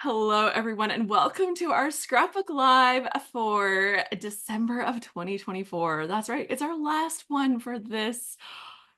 Hello, everyone, and welcome to our Scrapbook Live for December of 2024. That's right, it's our last one for this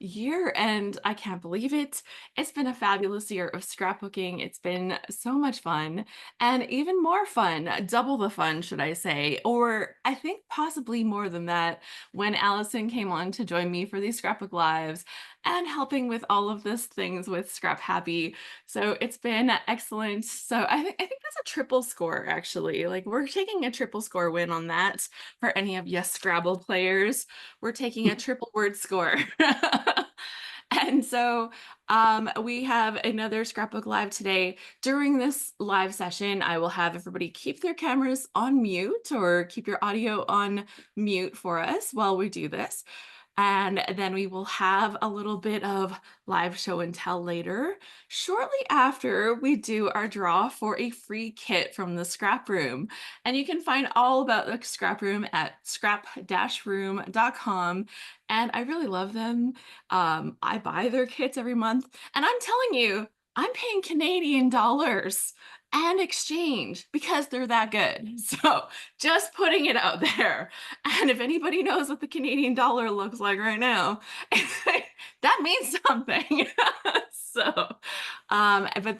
year, and I can't believe it. It's been a fabulous year of scrapbooking. It's been so much fun, and even more fun, double the fun, should I say, or I think possibly more than that, when Alison came on to join me for these Scrapbook Lives and helping with all of this things with Scrap Happy. So it's been excellent. So I think that's a triple score, actually. Like, we're taking a triple score win on that for any of yes Scrabble players. We're taking a triple word score. And so we have another Scrapbook Live today. During this live session, I will have everybody keep their cameras on mute or keep your audio on mute for us while we do this. And then we will have a little bit of live show and tell later, shortly after we do our draw for a free kit from the Scrap Room. And you can find all about the Scrap Room at scrap-room.com. And I really love them. I buy their kits every month. And I'm telling you, I'm paying Canadian dollars and exchange because they're that good. So just putting it out there. And if anybody knows what the Canadian dollar looks like right now, that means something. But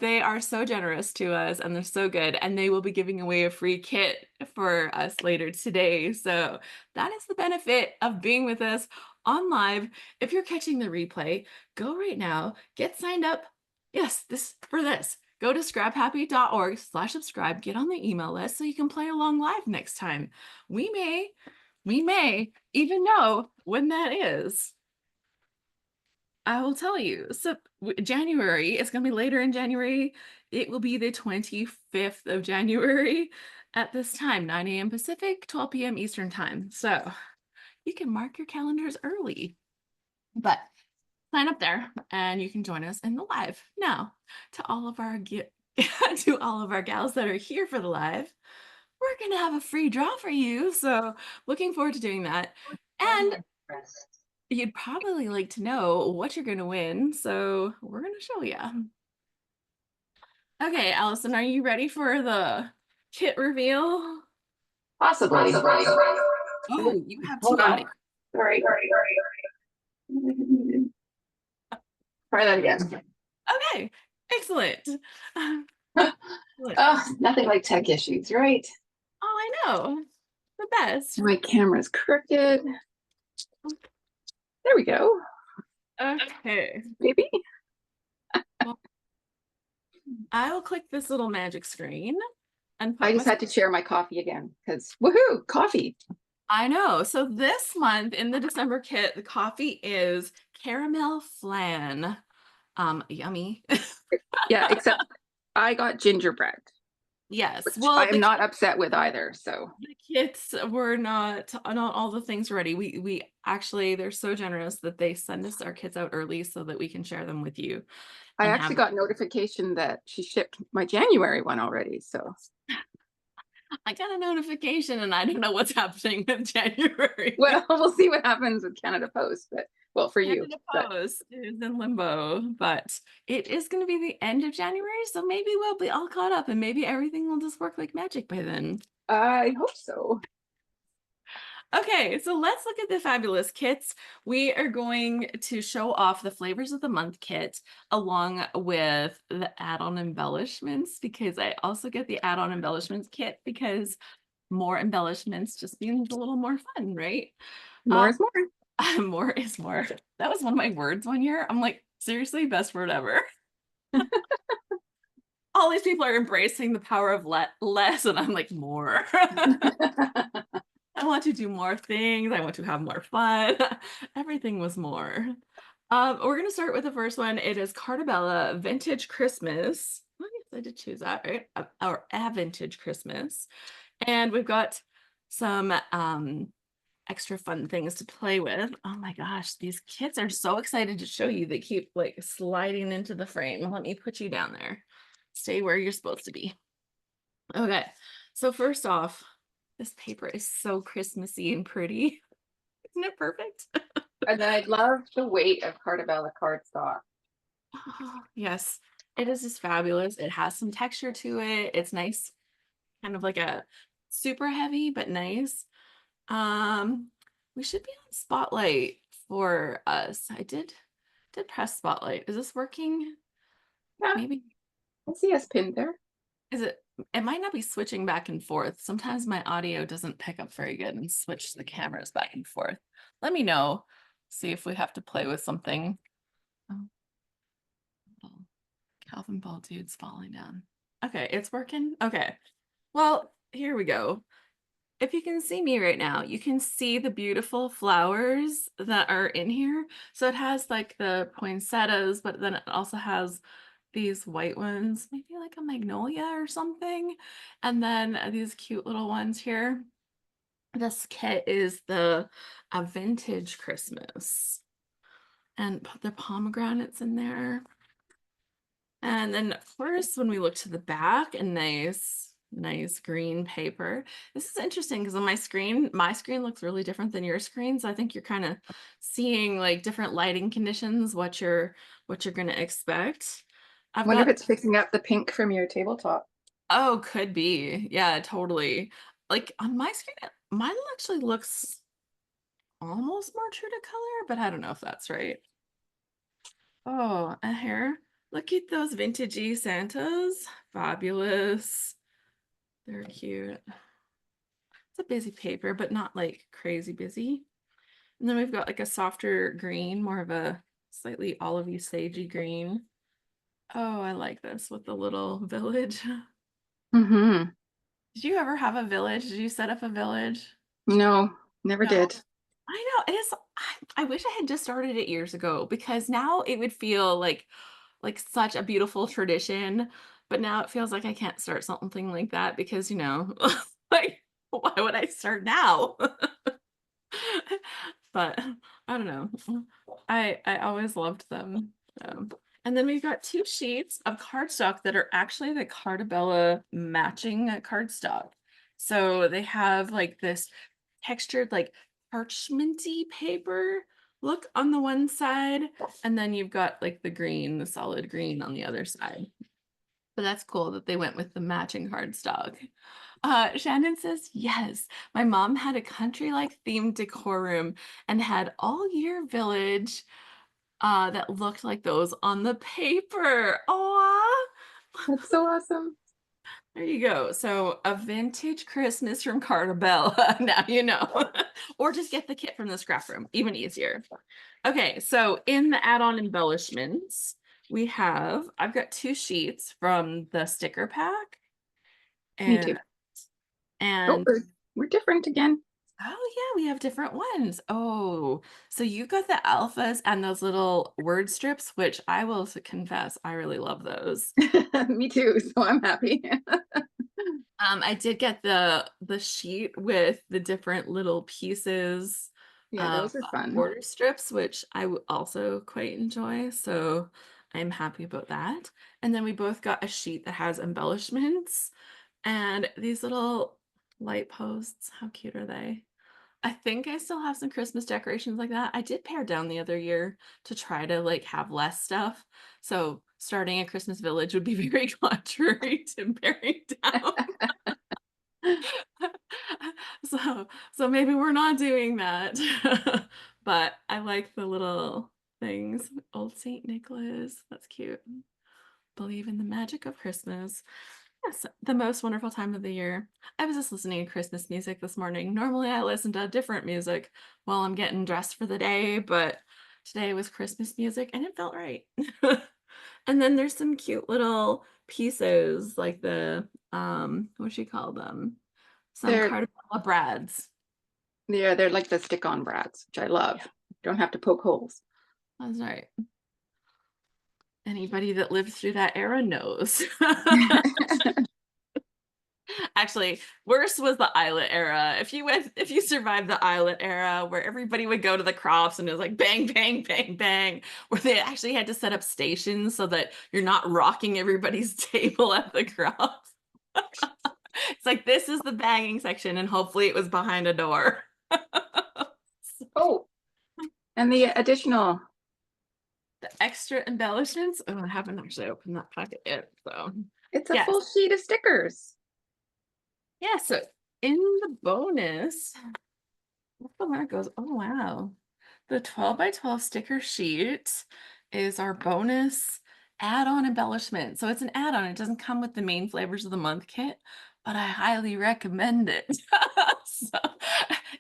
they are so generous to us and they're so good. And they will be giving away a free kit for us later today. So that is the benefit of being with us on live. If you're catching the replay, go right now, get signed up. Yes, this. Go to scraphappy.org/subscribe, get on the email list so you can play along live next time. We may even know when that is. I will tell you. So January, it's going to be later in January. It will be the 25th of January at this time, 9 a.m. Pacific, 12 p.m. Eastern time. So you can mark your calendars early. But sign up there and you can join us in the live. Now, to all of our to all of our gals that are here for the live, we're gonna have a free draw for you. So looking forward to doing that. And you'd probably like to know what you're gonna win. So we're gonna show you. Okay, Allison, are you ready for the kit reveal? Possibly. Oh, you have two Hold on. audience. Sorry. Try that again. Okay, excellent. Nothing like tech issues, right? Oh, I know. The best. My camera's crooked. There we go. Okay. Maybe. Well, I will click this little magic screen and I just had to share my coffee again because woohoo, coffee. I know. So this month in the December kit, the coffee is caramel flan. Yummy. Yeah, except I got gingerbread. Yes. Well, I am not upset with either. So the kits were not all the things ready. We actually, they're so generous that they send us our kits out early so that we can share them with you. I actually got notification that she shipped my January one already. So I got a notification and I don't know what's happening with January. well, we'll see what happens with Canada Post, but well, for you. Canada Post is in limbo, but it is going to be the end of January, so maybe we'll be all caught up and maybe everything will just work like magic by then. I hope so. Okay, so let's look at the fabulous kits. We are going to show off the flavors of the month kit along with the add-on embellishments, because I also get the add-on embellishments kit because more embellishments just means a little more fun, right? More is more. More is more. That was one of my words one year. I'm like, seriously, best word ever. All these people are embracing the power of less, and I'm like, more. I want to do more things. I want to have more fun. Everything was more. We're going to start with the first one. It is Cartabella Vintage Christmas. I guess I did choose that, right? Or a Vintage Christmas. And we've got some extra fun things to play with. Oh my gosh, these kids are so excited to show you. They keep like sliding into the frame. Let me put you down there. Stay where you're supposed to be. Okay, so first off, this paper is so Christmassy and pretty. Isn't it perfect? And then I love the weight of Cartabella cardstock. Oh, yes. It is just fabulous. It has some texture to it. It's nice, kind of like a super heavy, but nice. Um, we should be on spotlight for us. I did press spotlight. Is this working? Yeah, Maybe I see us pinned there. is it it might not be switching back and forth. Sometimes my audio doesn't pick up very good and switch the cameras back and forth. Let me know. See if we have to play with something. Oh, oh, Calvin Ball dude's falling down. Okay, it's working. Okay. Well, here we go. If you can see me right now, you can see the beautiful flowers that are in here. So it has like the poinsettias, but then it also has these white ones, maybe like a magnolia or something. And then these cute little ones here. This kit is the a vintage Christmas and put the pomegranates in there. And then of course, when we look to the back, a nice green paper. This is interesting because on my screen looks really different than your screen. So I think you're kind of seeing like different lighting conditions, what you're gonna expect. I've Wonder if got, it's picking up the pink from your tabletop. oh, could be. Yeah, totally. Like on my screen, mine actually looks almost more true to color, but I don't know if that's right. Oh, a hair. Look at those vintagey Santas. Fabulous. They're cute. It's a busy paper, but not like crazy busy. And then we've got like a softer green, more of a slightly olivey sagey green. Oh, I like this with the little village. Mm-hmm. Did you ever have a village? Did you set up a village? No, never No. did. I know it is. I wish I had just started it years ago because now it would feel like such a beautiful tradition. But now it feels like I can't start something like that because, like, why would I start now? But I don't know. I always loved them. So. And then we've got two sheets of cardstock that are actually the Cardabella matching cardstock. So they have like this textured like parchmenty paper look on the one side, and then you've got like the green, the solid green on the other side. But that's cool that they went with the matching cardstock. Shannon says, yes, my mom had a country-like themed decor room and had all year village that looked like those on the paper. Oh, That's so awesome. there you go. So a vintage Christmas from Cartabella. Now you know. Or just get the kit from the scrap room. Even easier. Okay, so in the add-on embellishments, I've got two sheets from the sticker pack. Me too. And Oh, and we're different again. oh yeah, we have different ones. Oh, so you got the alphas and those little word strips, which I will confess, I really love those. Me too, so I'm happy. I did get the sheet with the different little pieces Yeah, of those are fun. border strips, which also quite enjoy. So I'm happy about that. And then we both got a sheet that has embellishments and these little light posts. How cute are they? I think I still have some Christmas decorations like that. I did pare down the other year to try to like have less stuff. So starting a Christmas village would be very contrary to paring down. So so maybe we're not doing that. But I like the little things. Old Saint Nicholas. That's cute. Believe in the magic of Christmas. Yes, the most wonderful time of the year. I was just listening to Christmas music this morning. Normally, I listen to different music while I'm getting dressed for the day, but today was Christmas music and it felt right. And then there's some cute little pieces like what do you call them? Some They're Cartabella brads. they're like the stick-on brads, which I love. Don't have to poke holes. That's right. Anybody that lived through that era knows. Actually, worse was the eyelet era. If you survived the eyelet era where everybody would go to the crops and it was like bang, bang, bang, bang, where they actually had to set up stations so that you're not rocking everybody's table at the crops. It's like this is the banging section, and hopefully it was behind a door. Oh, and the additional the extra embellishments. Oh, I haven't actually opened that packet yet. So, It's a yes. full sheet of stickers. Yeah. So, in the bonus, what's the one that goes? Oh, wow. The 12 by 12 sticker sheet is our bonus add-on embellishment. So, it's an add-on. It doesn't come with the main flavors of the month kit, but I highly recommend it. So,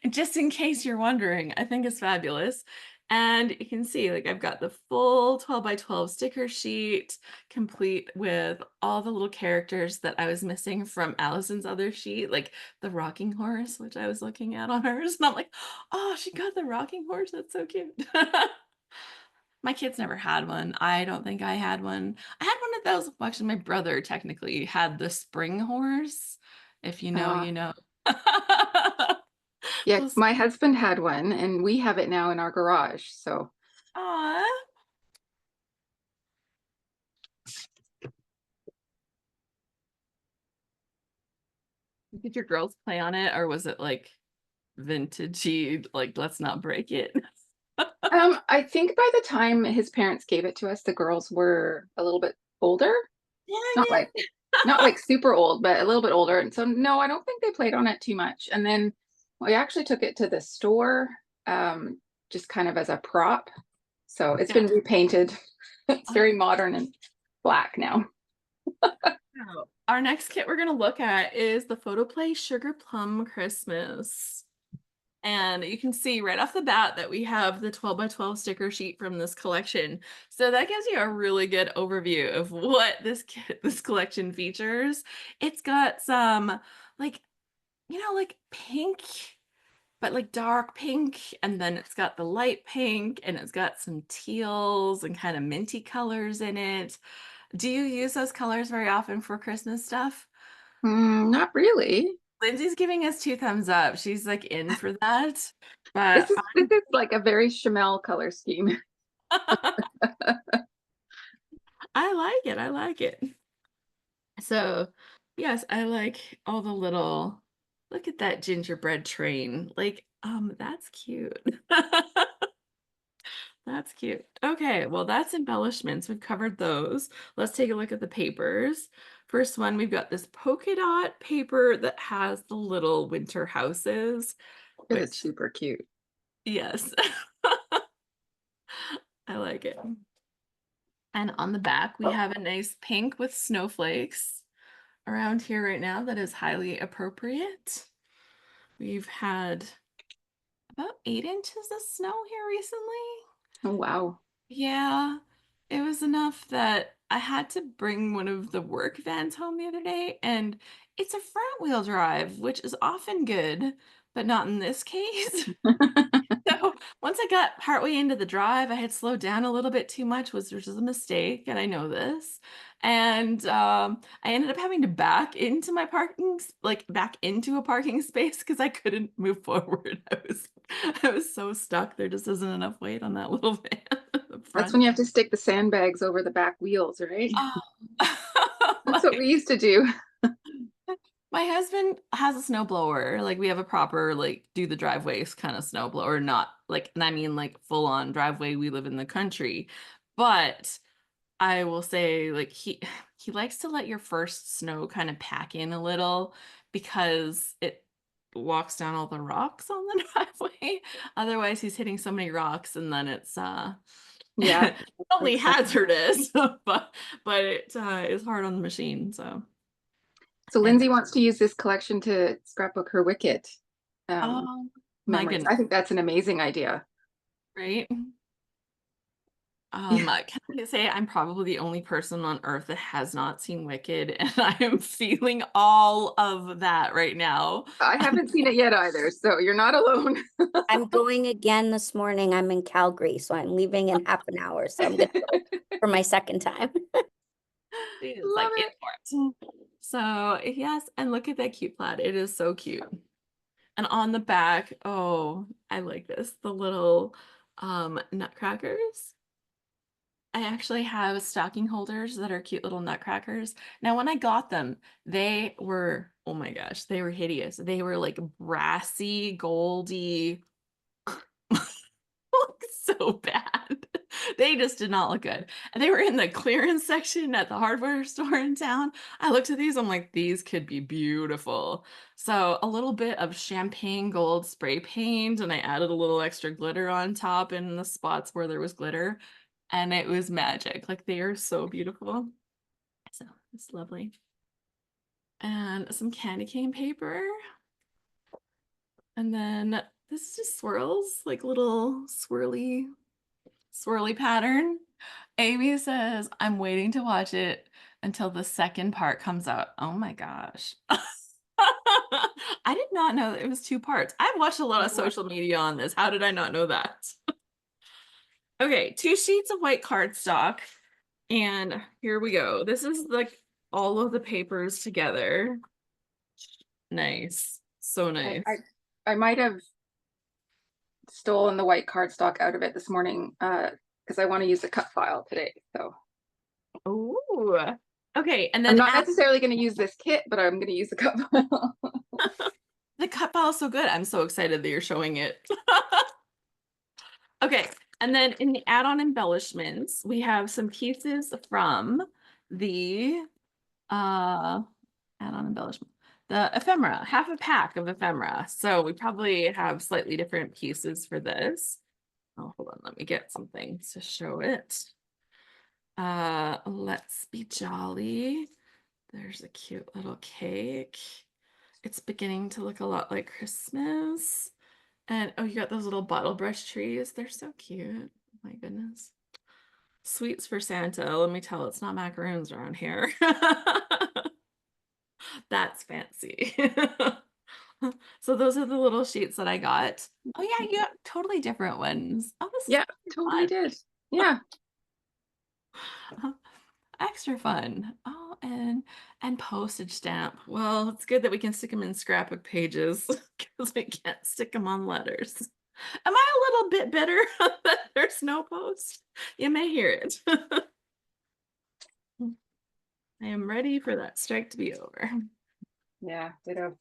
just in case you're wondering, I think it's fabulous. And you can see, like, I've got the full 12 by 12 sticker sheet, complete with all the little characters that I was missing from Allison's other sheet, like the rocking horse, which I was looking at on hers. And I'm like, oh, she got the rocking horse. That's so cute. My kids never had one. I don't think I had one. I had one of those. Well, actually, my brother technically had the spring horse. If you know, Uh, you know. yeah, Those, my husband had one and we have it now in our garage. So aw. Did your girls play on it, or was it like vintagey, like let's not break it? I think by the time his parents gave it to us, the girls were a little bit older. Yeah, Not like yeah. not like super old, but a little bit older. And so no, I don't think they played on it too much. And then we actually took it to the store, just kind of as a prop. So it's Yeah. been repainted. It's Oh, very modern and black now. wow. Our next kit we're gonna look at is the Photo Play Sugar Plum Christmas. And you can see right off the bat that we have the 12 by 12 sticker sheet from this collection. So that gives you a really good overview of what this collection features. It's got some like, like pink, but like dark pink, and then it's got the light pink, and it's got some teals and kind of minty colors in it. Do you use those colors very often for Christmas stuff? Not really. Lindsay's giving us two thumbs up. She's like in for that. But This is like a very Chamel color scheme. I like it. I like it. So, yes, I like all the little, look at that gingerbread train. Like, that's cute. That's cute. Okay, well, that's embellishments. We've covered those. Let's take a look at the papers. First one, we've got this polka dot paper that has the little winter houses, It is which, super cute. yes, I like it. And on the back, we have a nice pink with snowflakes around here right now that is highly appropriate. We've had about 8 inches of snow here recently. Oh, wow. Yeah, it was enough that I had to bring one of the work vans home the other day, and it's a front wheel drive, which is often good, but not in this case. So once I got partway into the drive, I had slowed down a little bit too much, which was a mistake, and I know this. And I ended up having to back into my like back into a parking space because I couldn't move forward. I was so stuck. There just isn't enough weight on that little van at the That's when front. you have to stick the sandbags over the back wheels, right? Oh, That's what we used to do. my husband has a snowblower. Like we have a proper like do the driveways kind of snowblower, not like, and I mean like full on driveway. We live in the country, but I will say like he likes to let your first snow kind of pack in a little because it walks down all the rocks on the driveway. Otherwise, he's hitting so many rocks and then it's Yeah, only makes sense. hazardous, but it is hard on the machine. So So and Lindsay wants to use this collection to scrapbook her Wicket um, oh my memories. goodness, I think that's an amazing idea. right? Yeah, Can I say I'm probably the only person on earth that has not seen Wicked, and I am feeling all of that right now. I haven't seen it yet either, so you're not alone. I'm going again this morning. I'm in Calgary, so I'm leaving in half an hour. So I'm gonna go for my second time. She is Love like in it. for it. So yes, and look at that cute plaid. It is so cute. And on the back, oh, I like this. The little nutcrackers. I actually have stocking holders that are cute little nutcrackers. Now, when I got them, they were, oh my gosh, they were hideous. They were like brassy, goldy, so bad. They just did not look good. And they were in the clearance section at the hardware store in town. I looked at these, I'm like, these could be beautiful. So a little bit of champagne gold spray paint, and I added a little extra glitter on top in the spots where there was glitter, and it was magic. Like, they are so beautiful. So it's lovely. And some candy cane paper. And then this is just swirls, like little swirly pattern. Amy says, I'm waiting to watch it until the second part comes out. Oh my gosh. I did not know that it was 2 parts. I've watched a lot of social media on this. How did I not know that? Okay, 2 sheets of white cardstock. And here we go. This is like all of the papers together. Nice. So nice. I might have stolen the white cardstock out of it this morning because I want to use the cut file today. So oh, okay. And I'm then not necessarily going to use this kit, but I'm going to use the cut file. the cut file is so good. I'm so excited that you're showing it. Okay, and then in the add-on embellishments, we have some pieces from the add-on embellishment, the ephemera, half a pack of ephemera. So we probably have slightly different pieces for this. Oh, hold on, let me get something to show it. Let's be jolly. There's a cute little cake. It's beginning to look a lot like Christmas. And oh, you got those little bottle brush trees. They're so cute. Oh my goodness. Sweets for Santa. Let me tell, it's not macaroons around here. That's fancy. So those are the little sheets that I got. Oh yeah, you got totally different ones. Oh, this Yeah, is totally fun. did. Yeah. Extra fun. Oh, and postage stamp. Well, it's good that we can stick them in scrapbook pages because we can't stick them on letters. Am I a little bit bitter that there's no post? You may hear it. I am ready for that strike to be over. Yeah, ditto.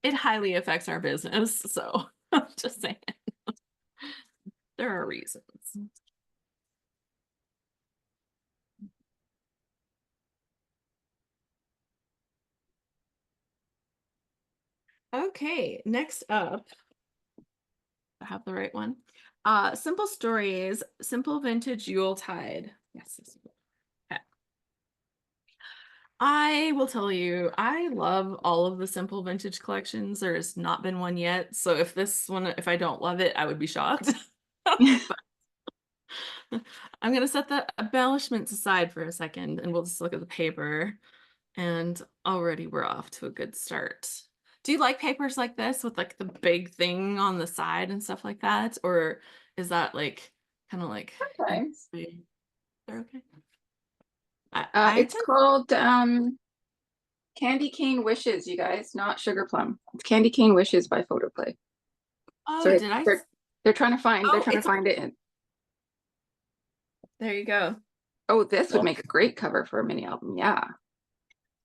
It highly affects our business, so just saying. There are reasons. Okay, next up, I have the right one. Simple Stories, Simple Vintage Yuletide. Yes. Okay. I will tell you, I love all of the Simple Vintage collections. There's not been one yet. So if this one, if I don't love it, I would be shocked. I'm gonna set the embellishments aside for a second and we'll just look at the paper. And already we're off to a good start. Do you like papers like this with like the big thing on the side and stuff like that? Or is that like kind of like Sometimes. they're okay? It's called Candy Cane Wishes, you guys, not Sugar Plum. It's Candy Cane Wishes by Photoplay. Oh, So did I? they're trying to find it in. There you go. Oh, this would make a great cover for a mini album. Yeah.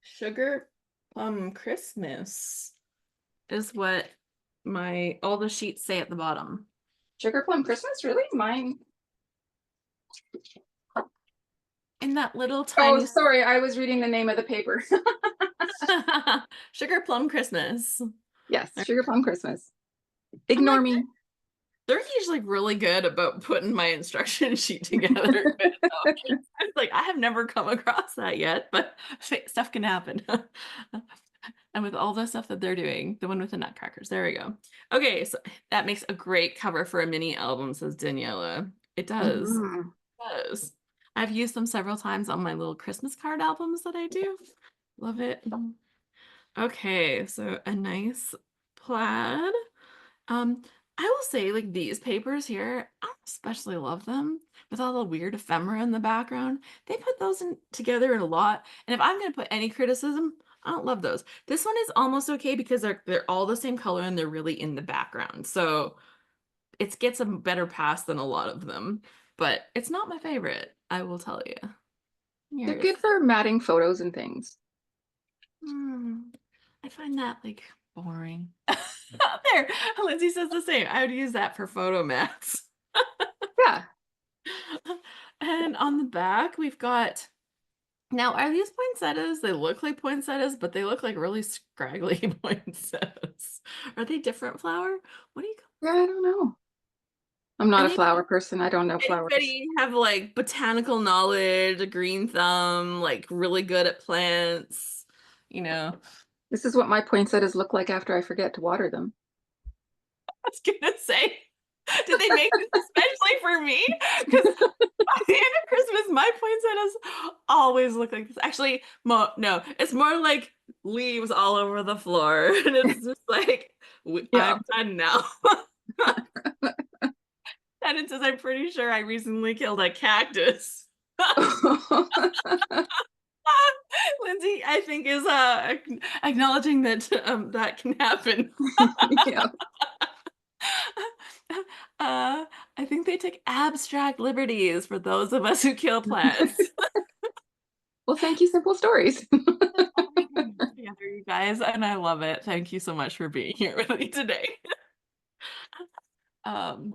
Sugar Plum Christmas is what all the sheets say at the bottom. Sugar Plum Christmas? Really? Mine. In that little tiny. Oh, sorry. I was reading the name of the paper. Sugar Plum Christmas. Yes, Sugar Plum Christmas. Ignore me. They're usually really good about putting my instruction sheet together. It's like, I have never come across that yet, but stuff can happen. And with all the stuff that they're doing, the one with the nutcrackers, there we go. Okay, so that makes a great cover for a mini album, says Daniela. It does. Mhm. It does. I've used them several times on my little Christmas card albums that I do. Love it. Okay, so a nice plaid. I will say, like, these papers here, I especially love them with all the weird ephemera in the background. They put those together in a lot. And if I'm going to put any criticism, I don't love those. This one is almost okay because they're all the same color and they're really in the background. So it gets a better pass than a lot of them, but it's not my favorite, I will tell you. They're good for matting photos and things. I find that like boring. There, Lindsay says the same. I would use that for photo mats. Yeah. And on the back, we've got, now are these poinsettias? They look like poinsettias, but they look like really scraggly poinsettias. Are they different flower? What do you Yeah, I don't know. I'm not a any flower person. I don't know flowers. anybody have like botanical knowledge, a green thumb, like really good at plants, you know? This is what my poinsettias look like after I forget to water them. I was gonna say, did they make this especially for me? Because by the end of Christmas, my poinsettias always look like this. Actually, no, it's more like leaves all over the floor, and it's just like Yeah. I'm done now. And it says, I'm pretty sure I recently killed a cactus. Lindsay, I think, is acknowledging that that can happen. Yeah. Uh, I think they take abstract liberties for those of us who kill plants. Well, thank you, Simple Stories. Together, you guys, and I love it. Thank you so much for being here with me today. Um,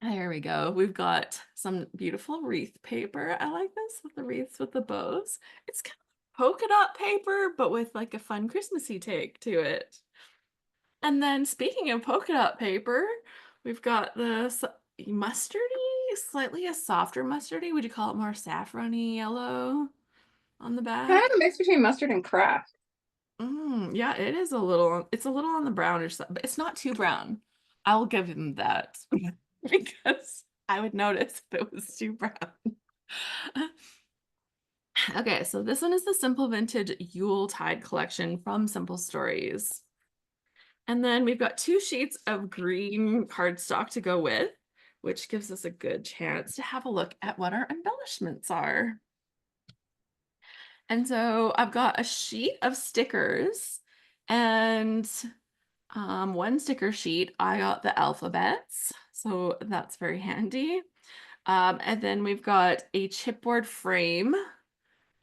there we go. We've got some beautiful wreath paper. I like this with the wreaths with the bows. It's kind of polka dot paper, but with like a fun Christmassy take to it. And then speaking of polka dot paper, we've got the mustardy, slightly a softer mustardy. Would you call it more saffrony yellow on the Kind back? of a mix between mustard and craft. Yeah, it is a little, it's a little on the brownish side, but it's not too brown. I'll give him that because I would notice if it was too brown. Okay, so this one is the Simple Vintage Yuletide collection from Simple Stories. And then we've got 2 sheets of green cardstock to go with, which gives us a good chance to have a look at what our embellishments are. And so I've got a sheet of stickers, and one sticker sheet, I got the alphabets, so that's very handy. And then we've got a chipboard frame.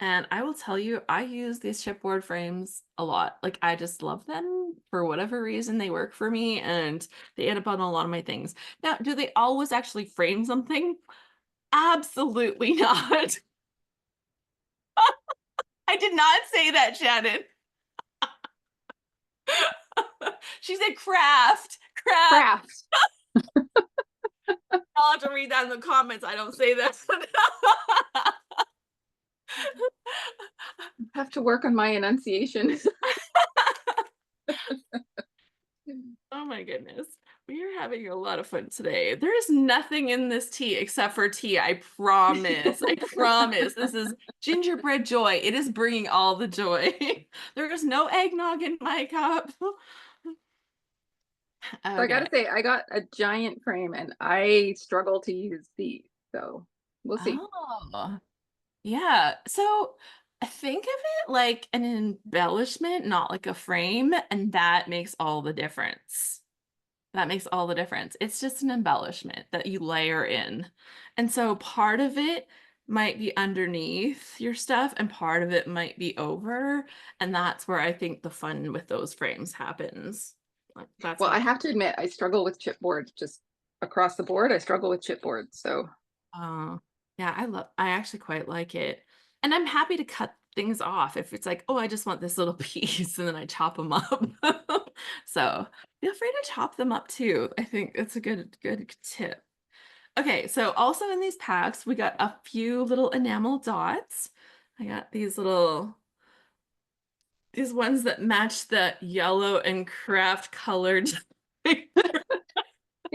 And I will tell you, I use these chipboard frames a lot. Like, I just love them for whatever reason. They work for me and they end up on a lot of my things. Now, do they always actually frame something? Absolutely not. I did not say that, Shannon. She said craft. Craft. Craft. I'll have to read that in the comments. I don't say that. Have to work on my enunciation. Oh my goodness. We are having a lot of fun today. There is nothing in this tea except for tea. I promise. I promise. This is gingerbread joy. It is bringing all the joy. There is no eggnog in my cup. So I Okay. gotta say, I got a giant frame and I struggle to use these. So we'll see. Oh, yeah. So think of it like an embellishment, not like a frame, and that makes all the difference. That makes all the difference. It's just an embellishment that you layer in. And so part of it might be underneath your stuff and part of it might be over. And that's where I think the fun with those frames happens. Like, that's Well, how I have to admit, I struggle with chipboard just across the board. I struggle with chipboard. So yeah, I actually quite like it. And I'm happy to cut things off if it's like, oh, I just want this little piece and then I chop them up. So feel free to chop them up too. I think it's a good tip. Okay, so also in these packs, we got a few little enamel dots. I got these ones that match the yellow and craft colored. yeah,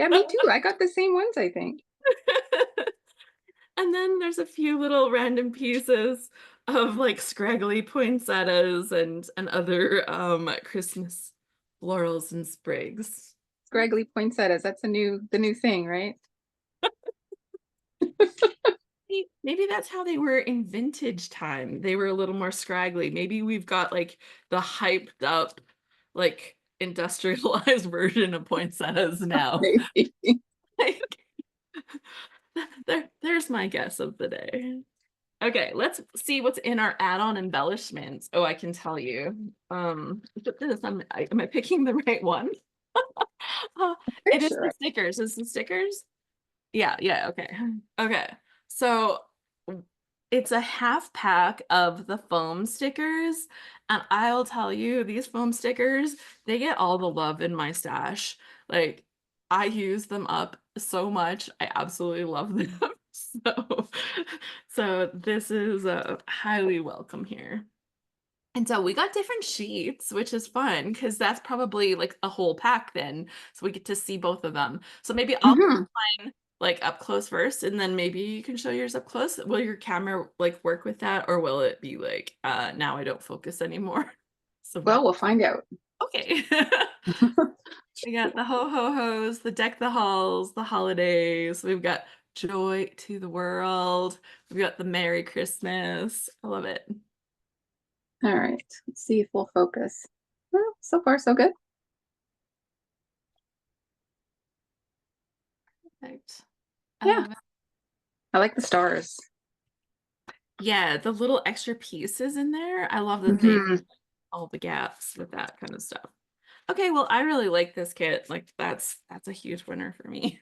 me too. I got the same ones, I think. And then there's a few little random pieces of like scraggly poinsettias and other Christmas florals and sprigs. Scraggly poinsettias. That's the new thing, right? Maybe that's how they were in vintage time. They were a little more scraggly. Maybe we've got like the hyped up, like industrialized version of poinsettias now. Maybe. Like, there's my guess of the day. Okay, let's see what's in our add-on embellishments. Oh, I can tell you. Am I picking the right one? Uh, Pretty it is the sure. stickers. Is the stickers? Yeah, okay. Okay. So it's a half pack of the foam stickers, and I'll tell you, these foam stickers, they get all the love in my stash. Like, I use them up so much. I absolutely love them. So this is highly welcome here. And so we got different sheets, which is fun because that's probably like a whole pack then. So we get to see both of them. So maybe I'll Mhm. mine like up close first, and then maybe you can show yours up close. Will your camera like work with that, or will it be like now I don't focus anymore? So Well, we'll find out. okay. We got the ho ho hos, the deck the halls, the holidays. We've got joy to the world. We've got the Merry Christmas. I love it. All right, let's see if we'll focus. Well, so far, so good. Perfect. Yeah, Um, I like the stars. yeah, the little extra pieces in there. I love that they Mhm. all the gaps with that kind of stuff. Okay, well, I really like this kit. Like that's a huge winner for me.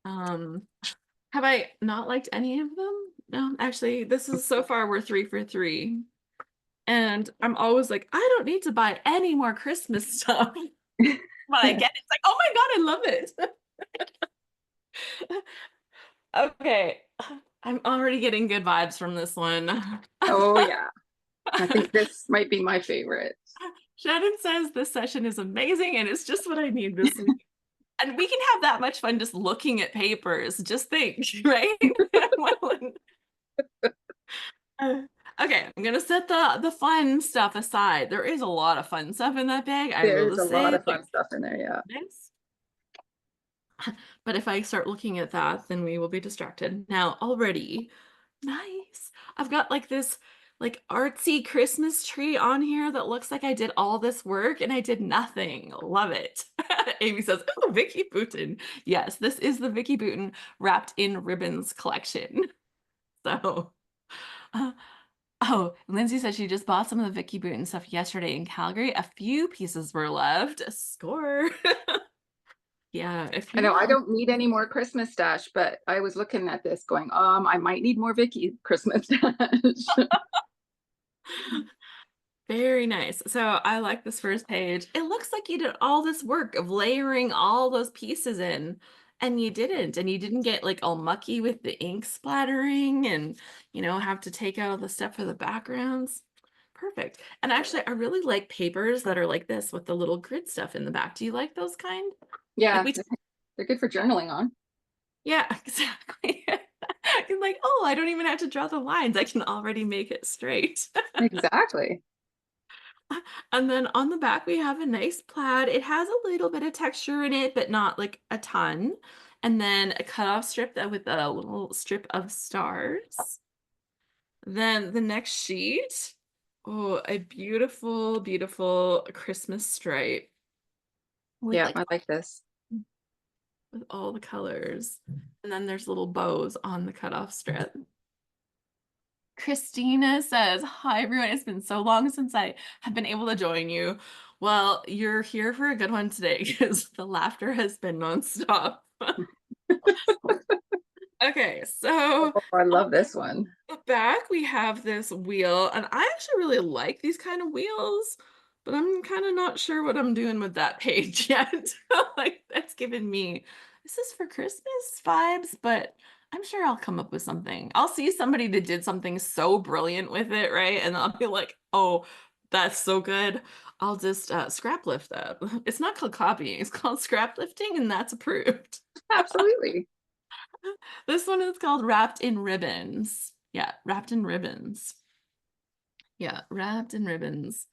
Um, have I not liked any of them? No, actually, this is so far we're 3 for 3. And I'm always like, I don't need to buy any more Christmas stuff. But I get it. It's like, oh my God, I love it. Okay. I'm already getting good vibes from this one. Oh yeah, I think this might be my favorite. Shannon says this session is amazing and it's just what I need this week. And we can have that much fun just looking at papers. Just think, right? Uh, Okay, I'm gonna set the fun stuff aside. There is a lot of fun stuff in that bag, I will There's a lot say. of fun stuff in there. Yeah. This. But if I start looking at that, then we will be distracted. Now, already, nice. I've got like this like artsy Christmas tree on here that looks like I did all this work and I did nothing. Love it. Amy says, oh, Vicky Bouton. Yes, this is the Vicky Bouton wrapped in ribbons collection. So, uh, oh, Lindsay said she just bought some of the Vicky Bouton stuff yesterday in Calgary. A few pieces were left. Score. Yeah, if I you know I want. don't need any more Christmas stash, but I was looking at this going, I might need more Vicky Christmas stash. Very nice. So I like this first page. It looks like you did all this work of layering all those pieces in, and you didn't. And you didn't get like all mucky with the ink splattering and, have to take out all the stuff for the backgrounds. Perfect. And actually, I really like papers that are like this with the little grid stuff in the back. Do you like those kind? Like Yeah, we, they're good for journaling on. yeah, exactly. You're like, oh, I don't even have to draw the lines. I can already make it straight. Exactly. And then on the back, we have a nice plaid. It has a little bit of texture in it, but not like a ton. And then a cutoff strip that with a little strip of stars. Then the next sheet, oh, a beautiful, beautiful Christmas stripe with Yeah, like I like this. with all the colors. And then there's little bows on the cutoff strip. Christina says, hi everyone. It's been so long since I have been able to join you. Well, you're here for a good one today because the laughter has been nonstop. Okay, so Oh, I love this one. the back we have this wheel, and I actually really like these kind of wheels, but I'm kind of not sure what I'm doing with that page yet. Like that's giving me this is for Christmas vibes, but I'm sure I'll come up with something. I'll see somebody that did something so brilliant with it, right? And I'll be like, oh, that's so good. I'll just scrap lift that. It's not called copying, it's called scrap lifting, and that's approved. Absolutely. This one is called Wrapped in Ribbons. Yeah, Wrapped in Ribbons. Yeah, Wrapped in Ribbons.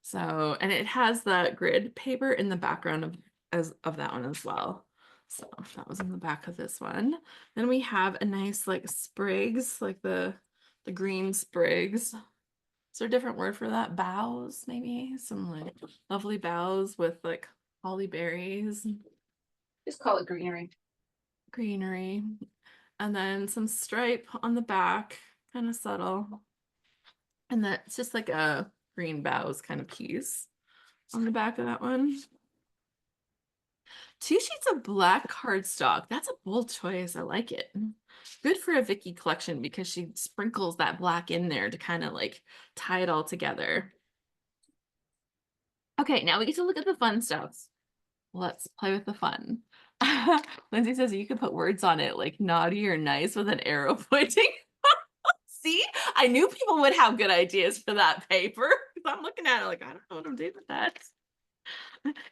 So, and it has the grid paper in the background of that one as well. So that was in the back of this one. Then we have a nice like sprigs, like the green sprigs. Is there a different word for that? Boughs, maybe? Some like lovely boughs with like holly berries, Just call it greenery. greenery. And then some stripe on the back, kind of subtle. And that's just like a green boughs kind of piece on the back of that one. 2 sheets of black cardstock. That's a bold choice. I like it. Good for a Vicky collection because she sprinkles that black in there to kind of like tie it all together. Okay, now we get to look at the fun stuff. Let's play with the fun. Lindsay says you could put words on it like naughty or nice with an arrow pointing. See, I knew people would have good ideas for that paper. I'm looking at it like, I don't know what I'm doing with that.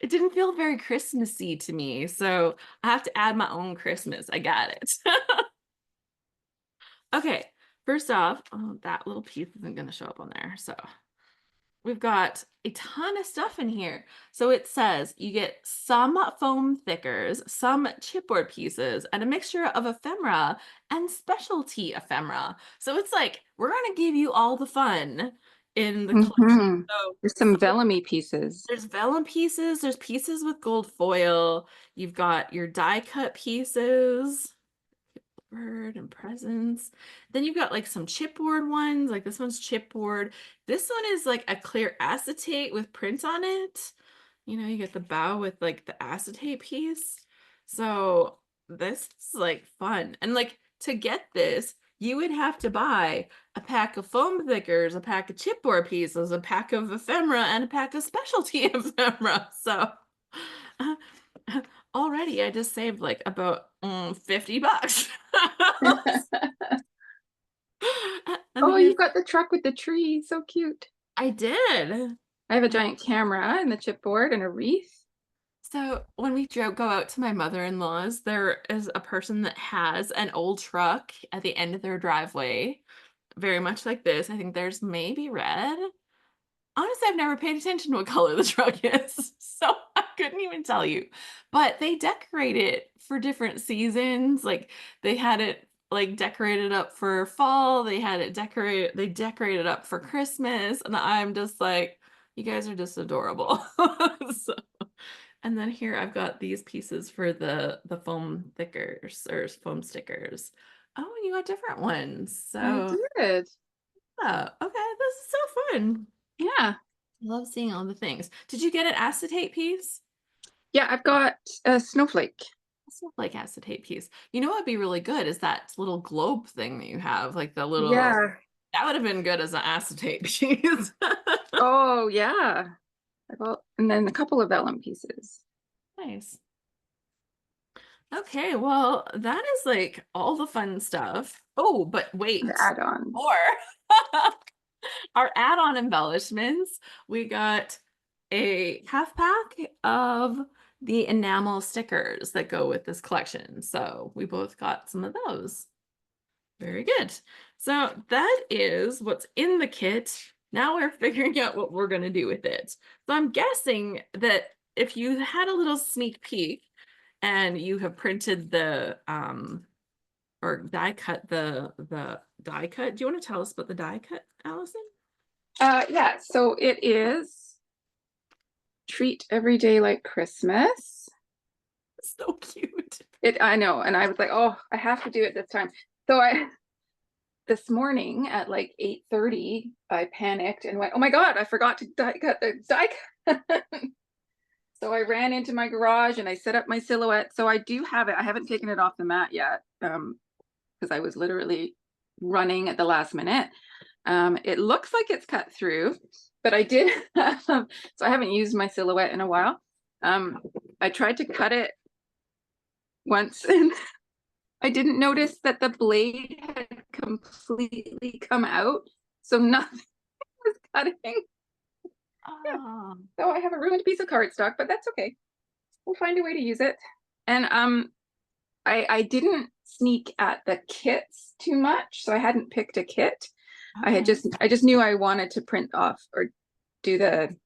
It didn't feel very Christmassy to me, so I have to add my own Christmas. I got it. Okay, first off, oh, that little piece isn't going to show up on there. So we've got a ton of stuff in here. So it says you get some foam thickers, some chipboard pieces, and a mixture of ephemera and specialty ephemera. So it's like, we're going to give you all the fun in the collection. Mhm. So There's some vellum-y pieces. there's vellum pieces, there's pieces with gold foil. You've got your die cut pieces, bird and presents. Then you've got like some chipboard ones, like this one's chipboard. This one is like a clear acetate with print on it. You know, you get the bow with like the acetate piece. So this is like fun. And like to get this, you would have to buy a pack of foam thickers, a pack of chipboard pieces, a pack of ephemera, and a pack of specialty ephemera. So already I just saved like about $50. And Oh, here's, you got the truck with the tree. So cute. I did. I have a giant camera and the chipboard and a wreath. So when we go out to my mother-in-law's, there is a person that has an old truck at the end of their driveway, very much like this. I think there's maybe red. Honestly, I've never paid attention to what color the truck is, so I couldn't even tell you. But they decorate it for different seasons. Like they had it like decorated up for fall. They had it decorated up for Christmas, and I'm just like, you guys are just adorable. So, and then here I've got these pieces for the foam thickers or foam stickers. Oh, and you got different ones. I So, did. yeah, okay, this is so fun. Yeah. I love seeing all the things. Did you get an acetate piece? Yeah, I've got a snowflake. A snowflake acetate piece. You know what would be really good is that little globe thing that you have, like the little, Yeah. that would have been good as an acetate piece. Oh, yeah. And then a couple of vellum pieces. Nice. Okay, well, that is like all the fun stuff. Oh, but wait, The add-ons. more. Our add-on embellishments, we got a half pack of the enamel stickers that go with this collection. So we both got some of those. Very good. So that is what's in the kit. Now we're figuring out what we're going to do with it. So I'm guessing that if you had a little sneak peek and you have printed the or die cut the die cut. Do you want to tell us about the die cut, Allison? Yeah, so it is treat every day like Christmas. So cute. I know, and I was like, oh, I have to do it this time. So this morning at like 8:30, I panicked and went, oh my God, I forgot to die cut the die cut. So I ran into my garage and I set up my silhouette. So I do have it. I haven't taken it off the mat yet because I was literally running at the last minute. It looks like it's cut through, but I did. So I haven't used my silhouette in a while. I tried to cut it once and I didn't notice that the blade had completely come out. So nothing was cutting. Oh. So I have a ruined piece of cardstock, but that's okay. We'll find a way to use it. And I didn't sneak at the kits too much, so I hadn't picked a kit. Okay. I just knew I wanted to print off or do the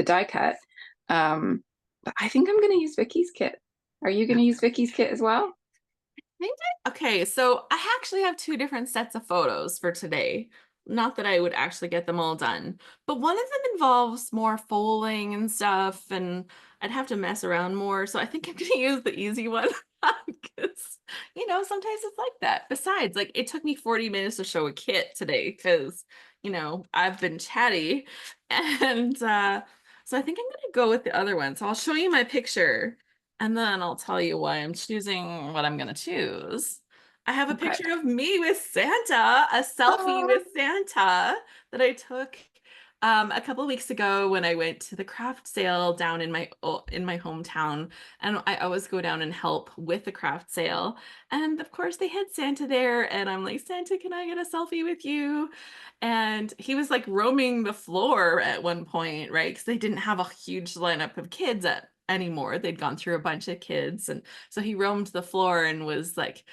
die cut. But I think I'm gonna use Vicky's kit. Are you gonna use Vicky's kit as well? Okay, so I actually have 2 different sets of photos for today. Not that I would actually get them all done, but one of them involves more folding and stuff, and I'd have to mess around more. So I think I'm gonna use the easy one because, you know, sometimes it's like that. Besides, like it took me 40 minutes to show a kit today because, you know, I've been chatty, and so I think I'm gonna go with the other one. So I'll show you my picture And then I'll tell you why I'm choosing what I'm gonna choose. I have a Okay. picture of me with Santa, a selfie Oh, with Santa that I took a couple weeks ago when I went to the craft sale down in my hometown. And I always go down and help with the craft sale. And of course they had Santa there, and I'm like, Santa, can I get a selfie with you? And he was like roaming the floor at one point, right? Because they didn't have a huge lineup of kids anymore. They'd gone through a bunch of kids. And so he roamed the floor and was like,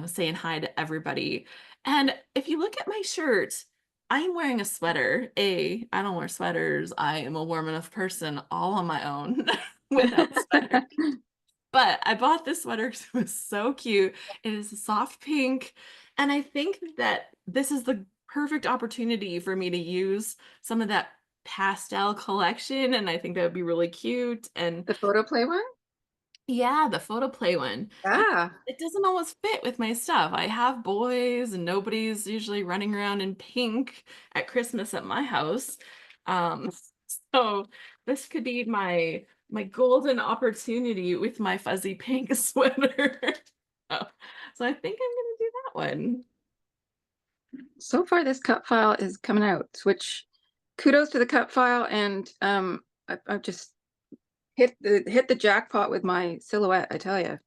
saying hi to everybody. And if you look at my shirt, I'm wearing a sweater. I don't wear sweaters. I am a warm enough person all on my own without sweaters. But I bought this sweater because it was so cute. It is a soft pink. And I think that this is the perfect opportunity for me to use some of that pastel collection. And I think that would be really cute. And the photo play one? yeah, the photo play one. And Yeah. it doesn't always fit with my stuff. I have boys and nobody's usually running around in pink at Christmas at my house. Um, so this could be my golden opportunity with my fuzzy pink sweater. Oh, so I think I'm gonna do that one. So far, this cut file is coming out, which kudos to the cut file. And I've just hit the jackpot with my silhouette, I tell you.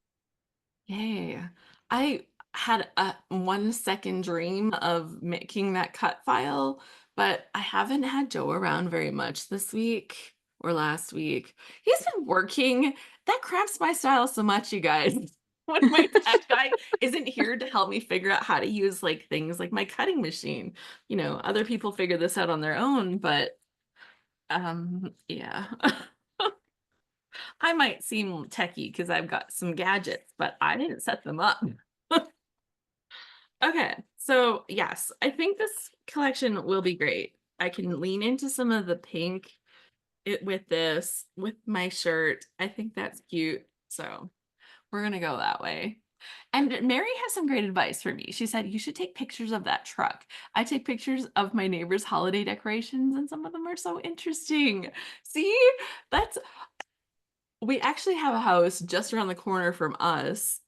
Yay. I had a 1 second dream of making that cut file, but I haven't had Joe around very much this week or last week. He's been working. That cramps my style so much, you guys. When my tech guy isn't here to help me figure out how to use like things like my cutting machine. Other people figure this out on their own, but yeah. I might seem techie because I've got some gadgets, but I didn't set them up. Okay, so yes, I think this collection will be great. I can lean into some of the pink with this, with my shirt. I think that's cute. So we're gonna go that way. And Mary has some great advice for me. She said, you should take pictures of that truck. I take pictures of my neighbor's holiday decorations, and some of them are so interesting. See, that's we actually have a house just around the corner from us,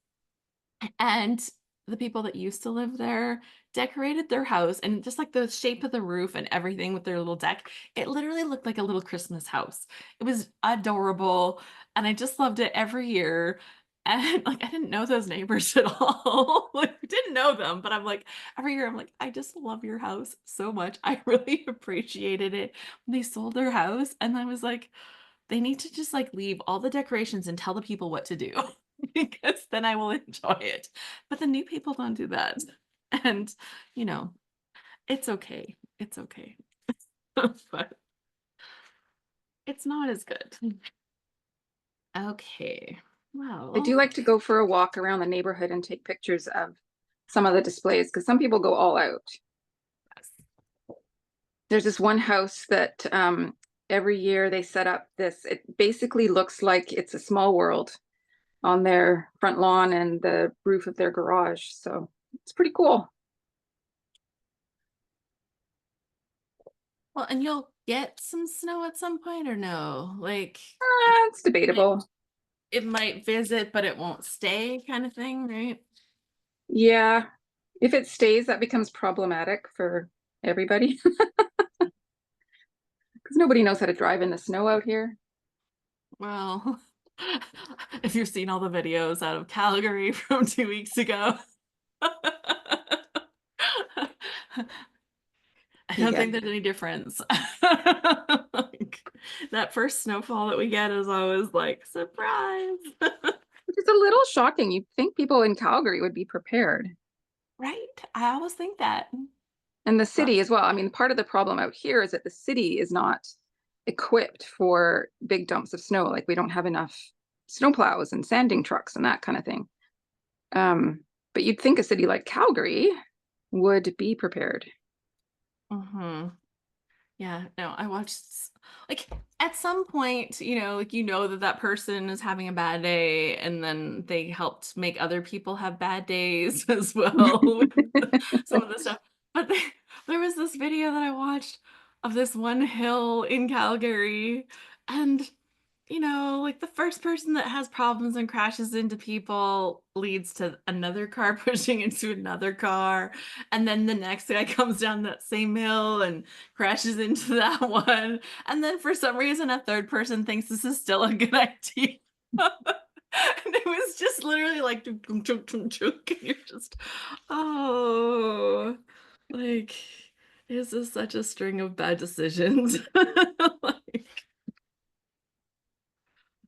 and the people that used to live there decorated their house, and just like the shape of the roof and everything with their little deck, it literally looked like a little Christmas house. It was adorable, and I just loved it every year. And like I didn't know those neighbors at all. Like I didn't know them, but I'm like every year I'm like, I just love your house so much. I really appreciated it when they sold their house. And I was like, they need to just like leave all the decorations and tell the people what to do because then I will enjoy it. But the new people don't do that. And, you know, it's okay. It's okay. But it's not as good. Okay. I Well, do like to go for a walk around the neighborhood and take pictures of some of the displays because some people go all out. yes. There's this one house that every year they set up this, it basically looks like it's a small world on their front lawn and the roof of their garage. So it's pretty cool. Well, and you'll get some snow at some point or no? Like It's debatable. it might visit, but it won't stay kind of thing, right? Yeah. If it stays, that becomes problematic for everybody because nobody knows how to drive in the snow out here. Well, if you've seen all the videos out of Calgary from 2 weeks ago, I don't Yeah. think there's any difference. Like, that first snowfall that we get is always like, surprise. Which is a little shocking. You'd think people in Calgary would be prepared. Right? I always think that. And the But city as well. I mean, part of the problem out here is that the city is not equipped for big dumps of snow. Like we don't have enough snowplows and sanding trucks and that kind of thing. But you'd think a city like Calgary would be prepared. mhm. Yeah, no, I watched like at some point, like that that person is having a bad day, and then they helped make other people have bad days as well with some of the stuff. But there was this video that I watched of this one hill in Calgary, and you know, like the first person that has problems and crashes into people leads to another car pushing into another car. And then the next guy comes down that same hill and crashes into that one. And then for some reason, a third person thinks this is still a good idea. And it was just literally like, tunk, tunk, tunk, tunk, tunk, and you're just, oh, like, this is such a string of bad decisions. Like,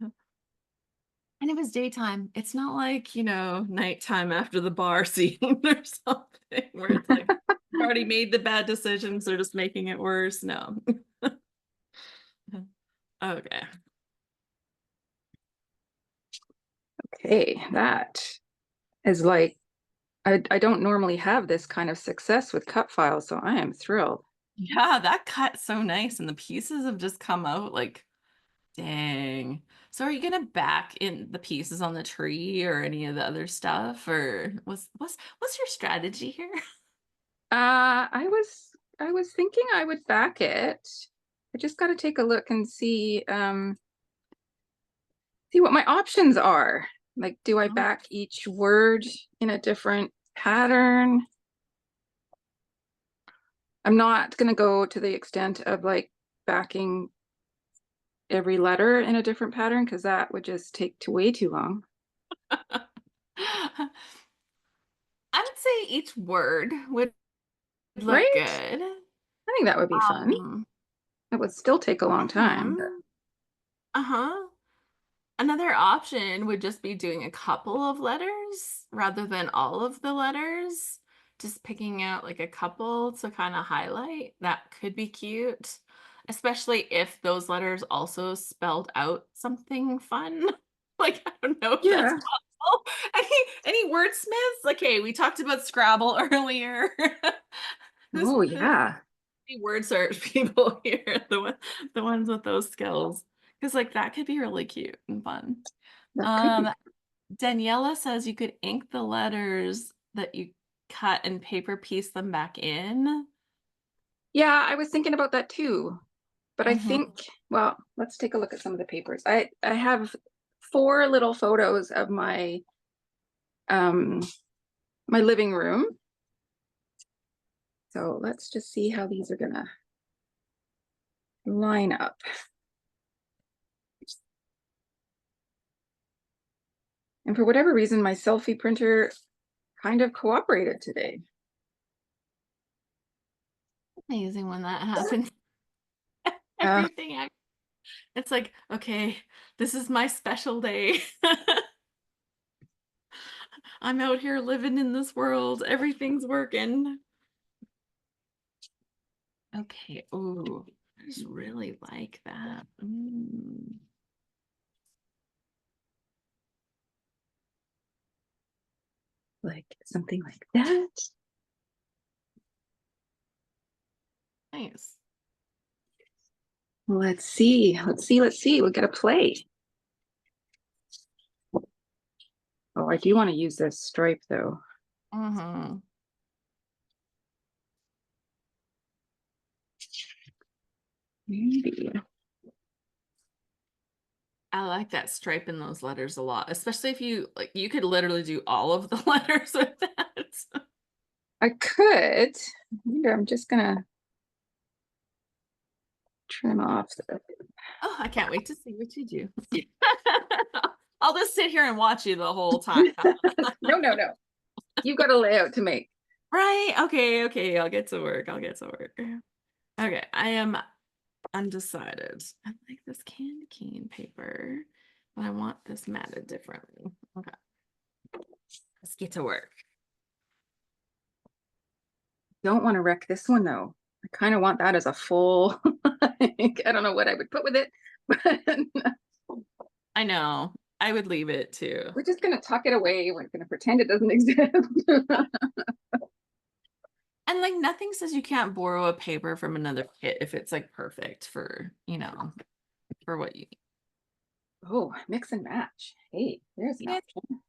and it was daytime. It's not like, you know, nighttime after the bar scene or something where it's like already made the bad decisions, they're just making it worse. No. Okay. Okay, that is like I don't normally have this kind of success with cut files, so I am thrilled. Yeah, that cut so nice and the pieces have just come out like dang. So are you gonna back in the pieces on the tree or any of the other stuff or what's your strategy here? I was thinking I would back it. I just got to take a look and see what my options are. Like, do I back each word in a different pattern? I'm not going to go to the extent of like backing every letter in a different pattern because that would just take way too long. I would say each word would look Right? good. I think that would be fun. Um, It would still take a long time. mhm. Uh-huh. Another option would just be doing a couple of letters rather than all of the letters. Just picking out like a couple to kind of highlight. That could be cute, especially if those letters also spelled out something fun. Like, I don't know if that's Yeah. possible. Any wordsmiths? Like, hey, we talked about Scrabble earlier. Oh, Who's yeah. the word search people here? The ones with those skills. Because like that could be really cute and fun. That could be. Um, Daniela says you could ink the letters that you cut and paper piece them back in. Yeah, I was thinking about that too. But I Mhm. think, well, let's take a look at some of the papers. I have 4 little photos of um my living room. So let's just see how these are gonna line up. And for whatever reason, my selfie printer kind of cooperated today. Amazing when that happens. Uh, Everything it's like, okay, this is my special day. I'm out here living in this world. Everything's working. Okay. Ooh, I just really like that. like something like that. Nice. Let's see. Let's see. We'll get a play. Oh, I do want to use this stripe though. Mm-hmm. Maybe. I like that stripe in those letters a lot, especially if you like you could literally do all of the letters with that. I could. I'm just gonna trim off the. Oh, I can't wait to see what you do. I'll just sit here and watch you the whole time. No, no, no. You've got a layout to make. Right? Okay, okay. I'll get to work. I'll get to work. Okay, I am undecided. I like this candy cane paper, but I want this matted differently. Okay, let's get to work. Don't want to wreck this one though. I kind of want that as a full. I don't know what I would put with it, but I know. I would leave it too. we're just gonna tuck it away. We're gonna pretend it doesn't exist. And like nothing says you can't borrow a paper from another kit if it's like perfect for, you know, for what you Oh, mix and match. Hey, there's an need. option.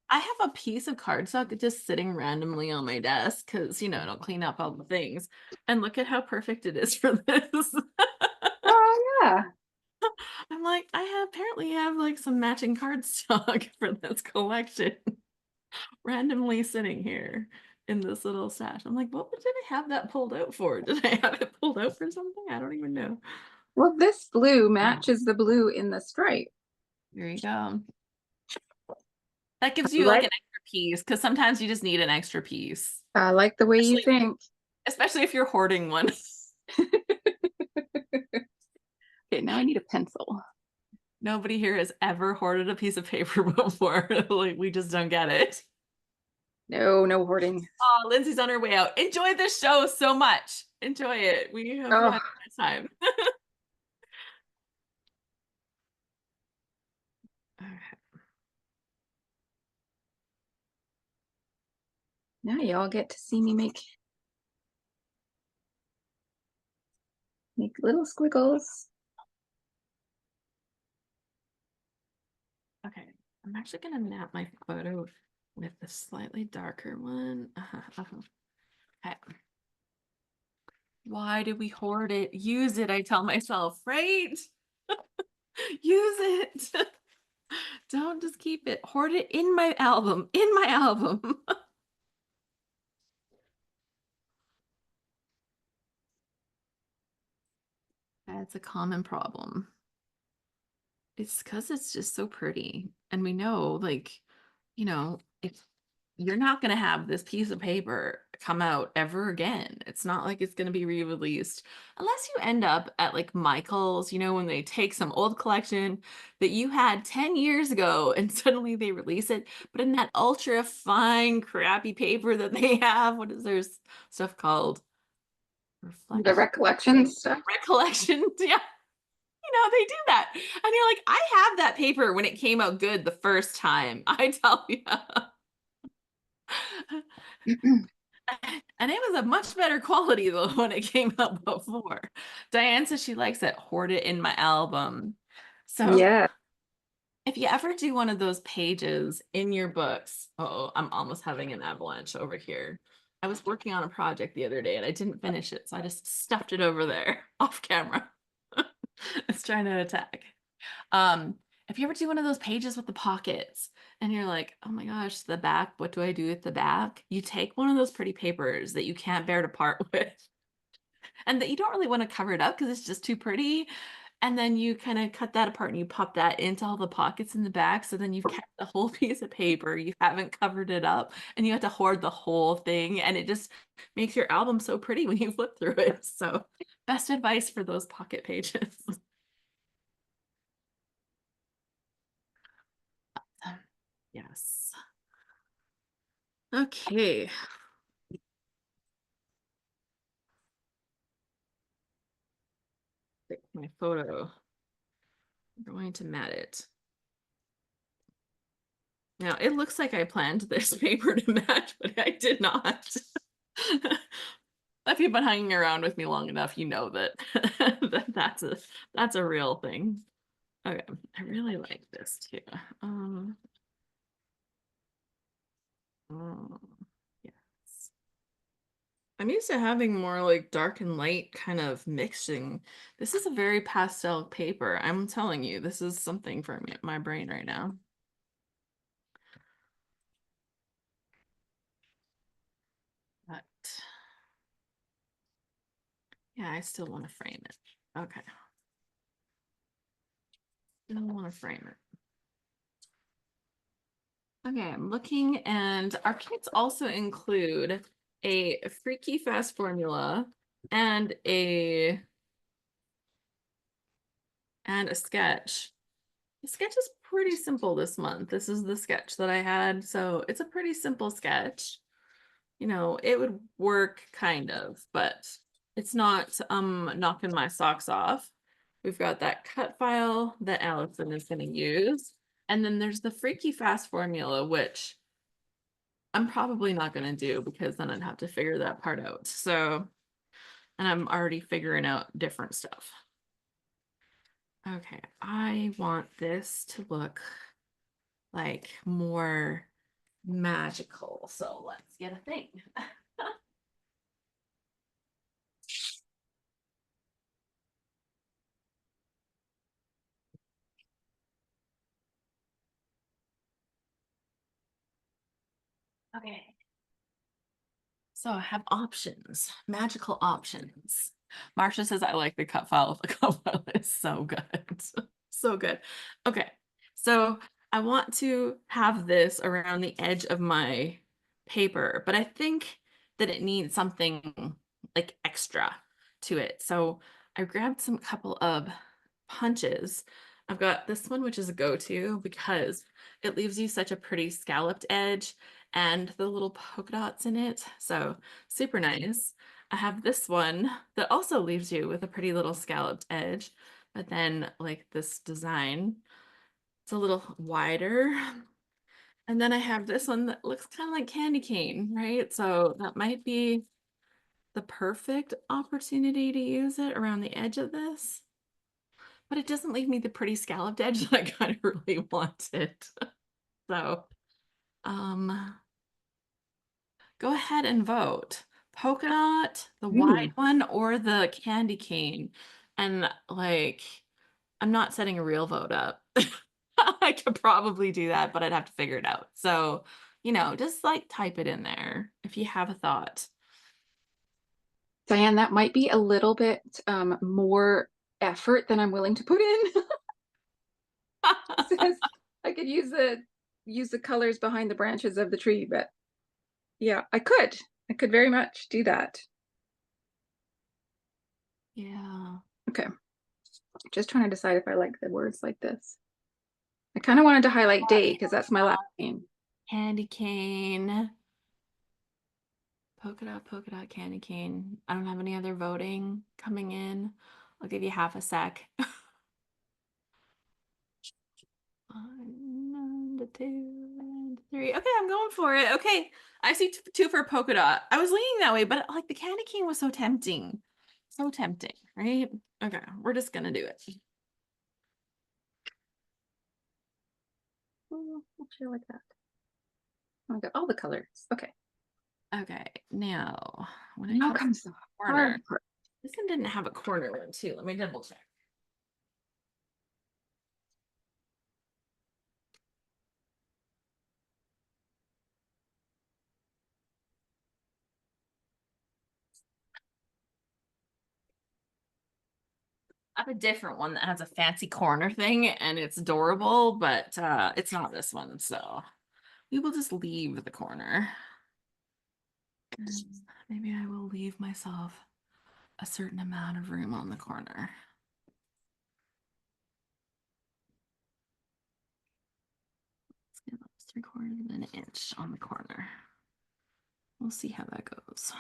I have a piece of cardstock just sitting randomly on my desk because, you know, I don't clean up all the things. And look at how perfect it is for this. Oh yeah. I'm like, apparently have like some matching cardstock for this collection randomly sitting here in this little stash. I'm like, what did I have that pulled out for? Did I have it pulled out for something? I don't even know. Well, this blue matches the blue in the stripe. There you go. That gives you like Right. an extra piece because sometimes you just need an extra piece, I like the way you especially, think. especially if you're hoarding one. Okay, now I need a pencil. Nobody here has ever hoarded a piece of paper before. Like, we just don't get it. No, no hoarding. Oh, Lindsay's on her way out. Enjoy this show so much. Enjoy it. We hope you Oh, had a nice time. Okay. now you all get to see me make little squiggles. Okay. I'm actually gonna map my photo with the slightly darker one. Okay. Why do we hoard it? Use it, I tell myself, right? Use it. Don't just keep it. Hoard it in my album. In my album. That's a common problem. It's because it's just so pretty. And we know, like, if you're not going to have this piece of paper come out ever again. It's not like it's going to be re-released unless you end up at like Michael's, when they take some old collection that you had 10 years ago and suddenly they release it, but in that ultra fine, crappy paper that they have. What is their stuff called? The recollection stuff. Recollections. Yeah. They do that. And you're like, I have that paper when it came out good the first time. I tell you. And it was a much better quality though when it came out before. Diane says she likes it. Hoard it in my album. So Yeah. if you ever do one of those pages in your books, I'm almost having an avalanche over here. I was working on a project the other day and I didn't finish it, so I just stuffed it over there off camera. It's trying to attack. If you ever do one of those pages with the pockets and you're like, oh my gosh, the back, what do I do with the back? You take one of those pretty papers that you can't bear to part with and that you don't really want to cover it up because it's just too pretty. And then you kind of cut that apart and you pop that into all the pockets in the back. So then you've kept the whole piece of paper. You haven't covered it up and you have to hoard the whole thing. And it just makes your album so pretty when you flip through it. So best advice for those pocket pages. Yes. Okay. Pick my photo. I'm going to mat it. Now, it looks like I planned this paper to match, but I did not. If you've been hanging around with me long enough, you know that, that's a real thing. Okay, I really like this too. Oh, yes. I'm used to having more like dark and light kind of mixing. This is a very pastel paper. I'm telling you, this is something for me, my brain right now. But yeah, I still want to frame it. Okay. Still want to frame it. Okay, I'm looking, and our kits also include a Freaky Fast formula and a sketch. The sketch is pretty simple this month. This is the sketch that I had, so it's a pretty simple sketch. It would work kind of, but it's not knocking my socks off. We've got that cut file that Alison is going to use. And then there's the Freaky Fast formula, which I'm probably not going to do because then I'd have to figure that part out. So, and I'm already figuring out different stuff. Okay, I want this to look like more magical. So let's get a thing. Okay. So I have options, magical options. Marcia says I like the cut file. The cut file is so good. So good. Okay. So I want to have this around the edge of my paper, but I think that it needs something like extra to it. So I grabbed some couple of punches. I've got this one, which is a go-to because it leaves you such a pretty scalloped edge and the little polka dots in it. So super nice. I have this one that also leaves you with a pretty little scalloped edge, but then like this design, it's a little wider. And then I have this one that looks kind of like candy cane, right? So that might be the perfect opportunity to use it around the edge of this, but it doesn't leave me the pretty scalloped edge that I kind of really wanted. So, um, go ahead and vote. Polka dot, the wide one, or the candy cane. And like, I'm not setting a real vote up. I could probably do that, but I'd have to figure it out. So, just like type it in there if you have a thought. Diane, that might be a little bit more effort than I'm willing to put in. Says I could use the colors behind the branches of the tree, but yeah, I could very much do that. Yeah. Okay. Just trying to decide if I like the words like this. I kind of wanted to highlight day because that's my last name. Candy cane. Polka dot, candy cane. I don't have any other voting coming in. I'll give you half a sec. 1, 2, and 3. Okay, I'm going for it. Okay, I see two for polka dot. I was leaning that way, but like the candy cane was so tempting. So tempting, right? Okay, we're just gonna do it. Oh, actually, I like that. Oh, I got all the colors. Okay. Okay, now when it Now comes comes to the corner, hard part. this one didn't have a corner one too. Let me double check. I have a different one that has a fancy corner thing and it's adorable, but it's not this one. So we will just leave the corner. Maybe I will leave myself a certain amount of room on the corner. Let's give us 3/4 of an inch on the corner. We'll see how that goes.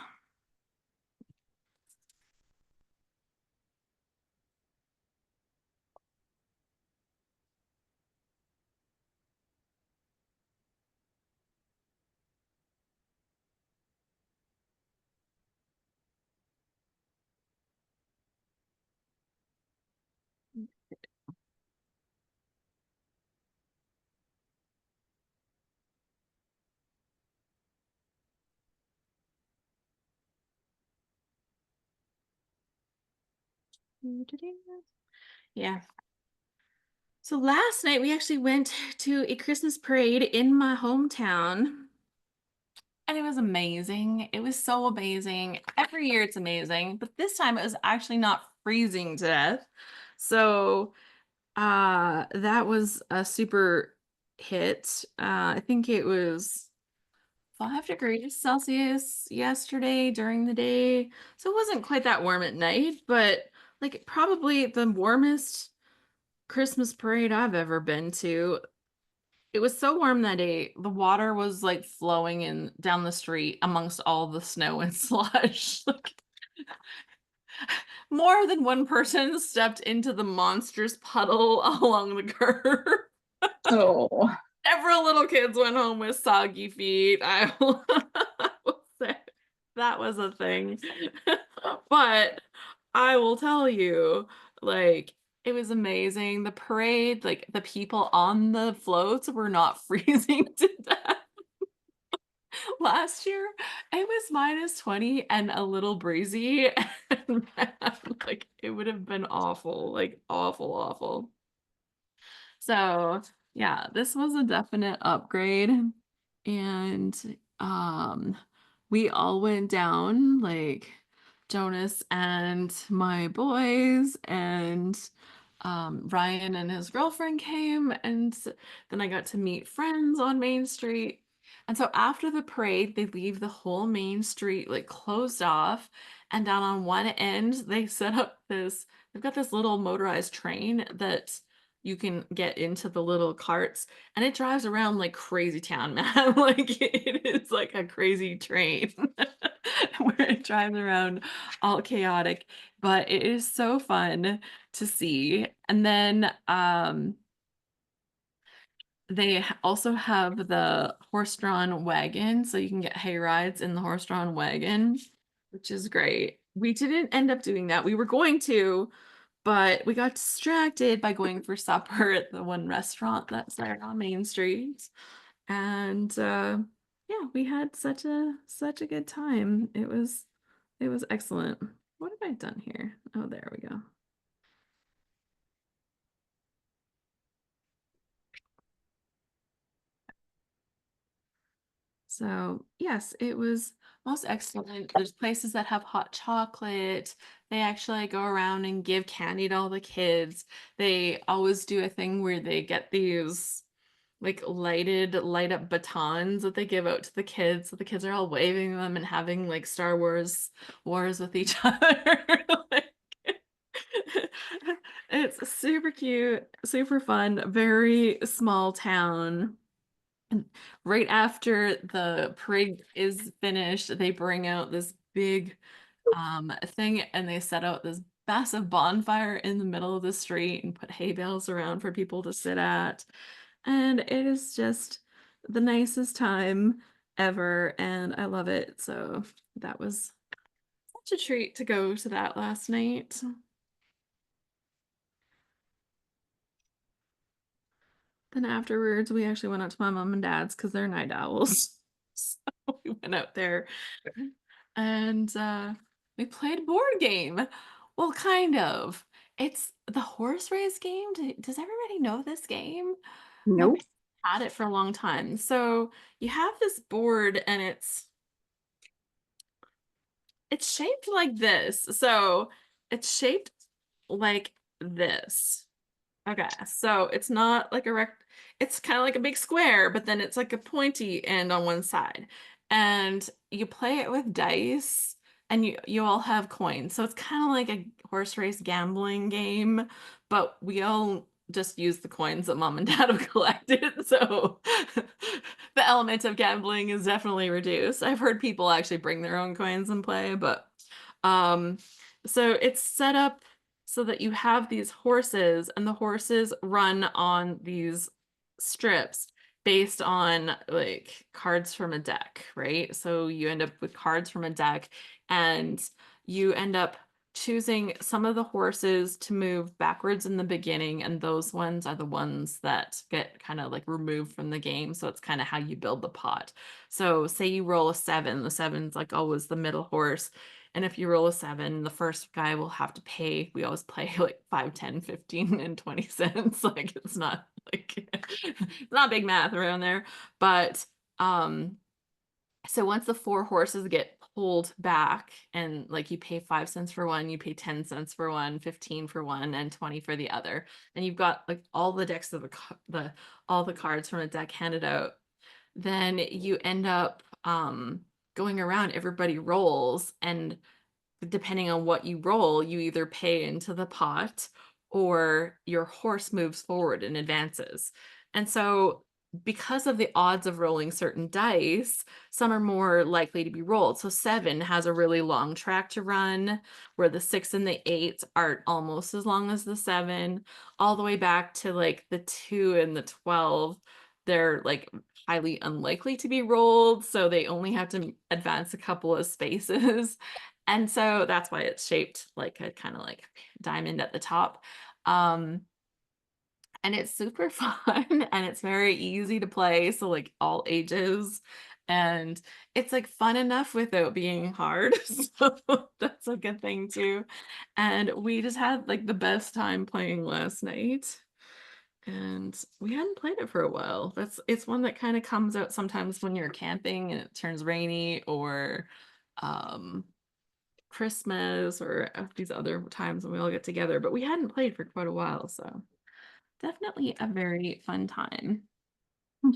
Yeah. So last night we actually went to a Christmas parade in my hometown. And it was amazing. It was so amazing. Every year it's amazing, but this time it was actually not freezing to death. So that was a super hit. I think it was 5 degrees Celsius yesterday during the day. So it wasn't quite that warm at night, but like probably the warmest Christmas parade I've ever been to. It was so warm that day. The water was like flowing in down the street amongst all the snow and slush. Like, more than one person stepped into the monstrous puddle along the curb. Oh, Several little kids went home with soggy feet. I will say that was a thing. But I will tell you, like, it was amazing. The parade, like the people on the floats were not freezing to death. Last year, it was -20 and a little breezy. And like it would have been awful, like awful, awful. So yeah, this was a definite upgrade. And um, we all went down, like Jonas and my boys, and Ryan and his girlfriend came, and then I got to meet friends on Main Street. And so after the parade, they leave the whole Main Street like closed off, and down on one end, they set up this, they've got this little motorized train that you can get into the little carts, and it drives around like crazy town, man. Like it is like a crazy train where it drives around all chaotic, but it is so fun to see. And then also have the horse-drawn wagon, so you can get hay rides in the horse-drawn wagon, which is great. We didn't end up doing that. We were going to, but we got distracted by going for supper at the one restaurant that's there on Main Street. And yeah, we had such a good time. It was excellent. What have I done here? Oh, there we go. So yes, it was most excellent. There's places that have hot chocolate. They actually go around and give candy to all the kids. They always do a thing where they get these like light up batons that they give out to the kids. So the kids are all waving them and having like Star Wars wars with each other. Like, it's super cute, super fun, very small town. And right after the parade is finished, they bring out this big thing, and they set out this massive bonfire in the middle of the street and put hay bales around for people to sit at. And it is just the nicest time ever, and I love it. So that was such a treat to go to that last night. Then afterwards, we actually went out to my mom and dad's because they're night owls. So we went out there and we played a board game. Well, kind of. It's the horse race game. Does everybody know this game? My Nope. parents had it for a long time. So you have this board, and it's shaped like this. So it's shaped like this. Okay, so it's not like a it's kind of like a big square, but then it's like a pointy end on one side. And you play it with dice, and you all have coins. So it's kind of like a horse race gambling game, but we all just use the coins that mom and dad have collected. So the element of gambling is definitely reduced. I've heard people actually bring their own coins and play, but um so it's set up so that you have these horses, and the horses run on these strips based on like cards from a deck, right? So you end up with cards from a deck, and you end up choosing some of the horses to move backwards in the beginning, and those ones are the ones that get kind of like removed from the game. So it's kind of how you build the pot. So say you roll a 7, the seven's like always the middle horse. And if you roll a 7, the first guy will have to pay. We always play like 5, 10, 15, and 20 cents. Like it's not like it's not big math around there. But so once the 4 horses get pulled back, and like you pay 5 cents for one, you pay 10 cents for one, 15 for one, and 20 for the other. And you've got like all the decks of the all the cards from a deck handed out. Then you end up going around, everybody rolls, and depending on what you roll, you either pay into the pot or your horse moves forward and advances. And so, because of the odds of rolling certain dice, some are more likely to be rolled. So 7 has a really long track to run, where the 6 and the 8 are almost as long as the 7, all the way back to like the 2 and the 12. They're like highly unlikely to be rolled, so they only have to advance a couple of spaces. And so that's why it's shaped like a kind of like diamond at the top. Um, and it's super fun, and it's very easy to play. So like all ages, and it's like fun enough without being hard. So that's a good thing too. And we just had like the best time playing last night. And we hadn't played it for a while. It's one that kind of comes out sometimes when you're camping and it turns rainy, or um Christmas, or these other times when we all get together, but we hadn't played for quite a while, so definitely a very fun time.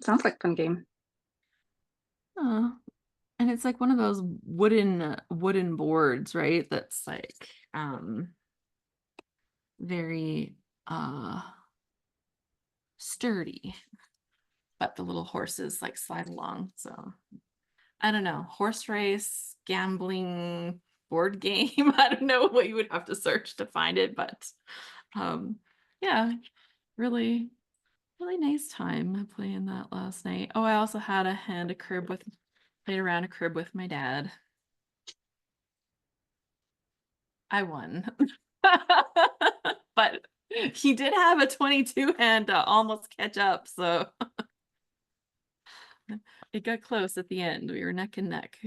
Sounds like a fun game. Uh, and it's like one of those wooden boards, right? That's like very uh sturdy, but the little horses like slide along. So I don't know, horse race, gambling, board game. I don't know what you would have to search to find it, but um yeah, really really nice time playing that last night. Oh, I also had played around a crib with my dad. I won. But he did have a 22 hand to almost catch up, so it got close at the end. We were neck and neck.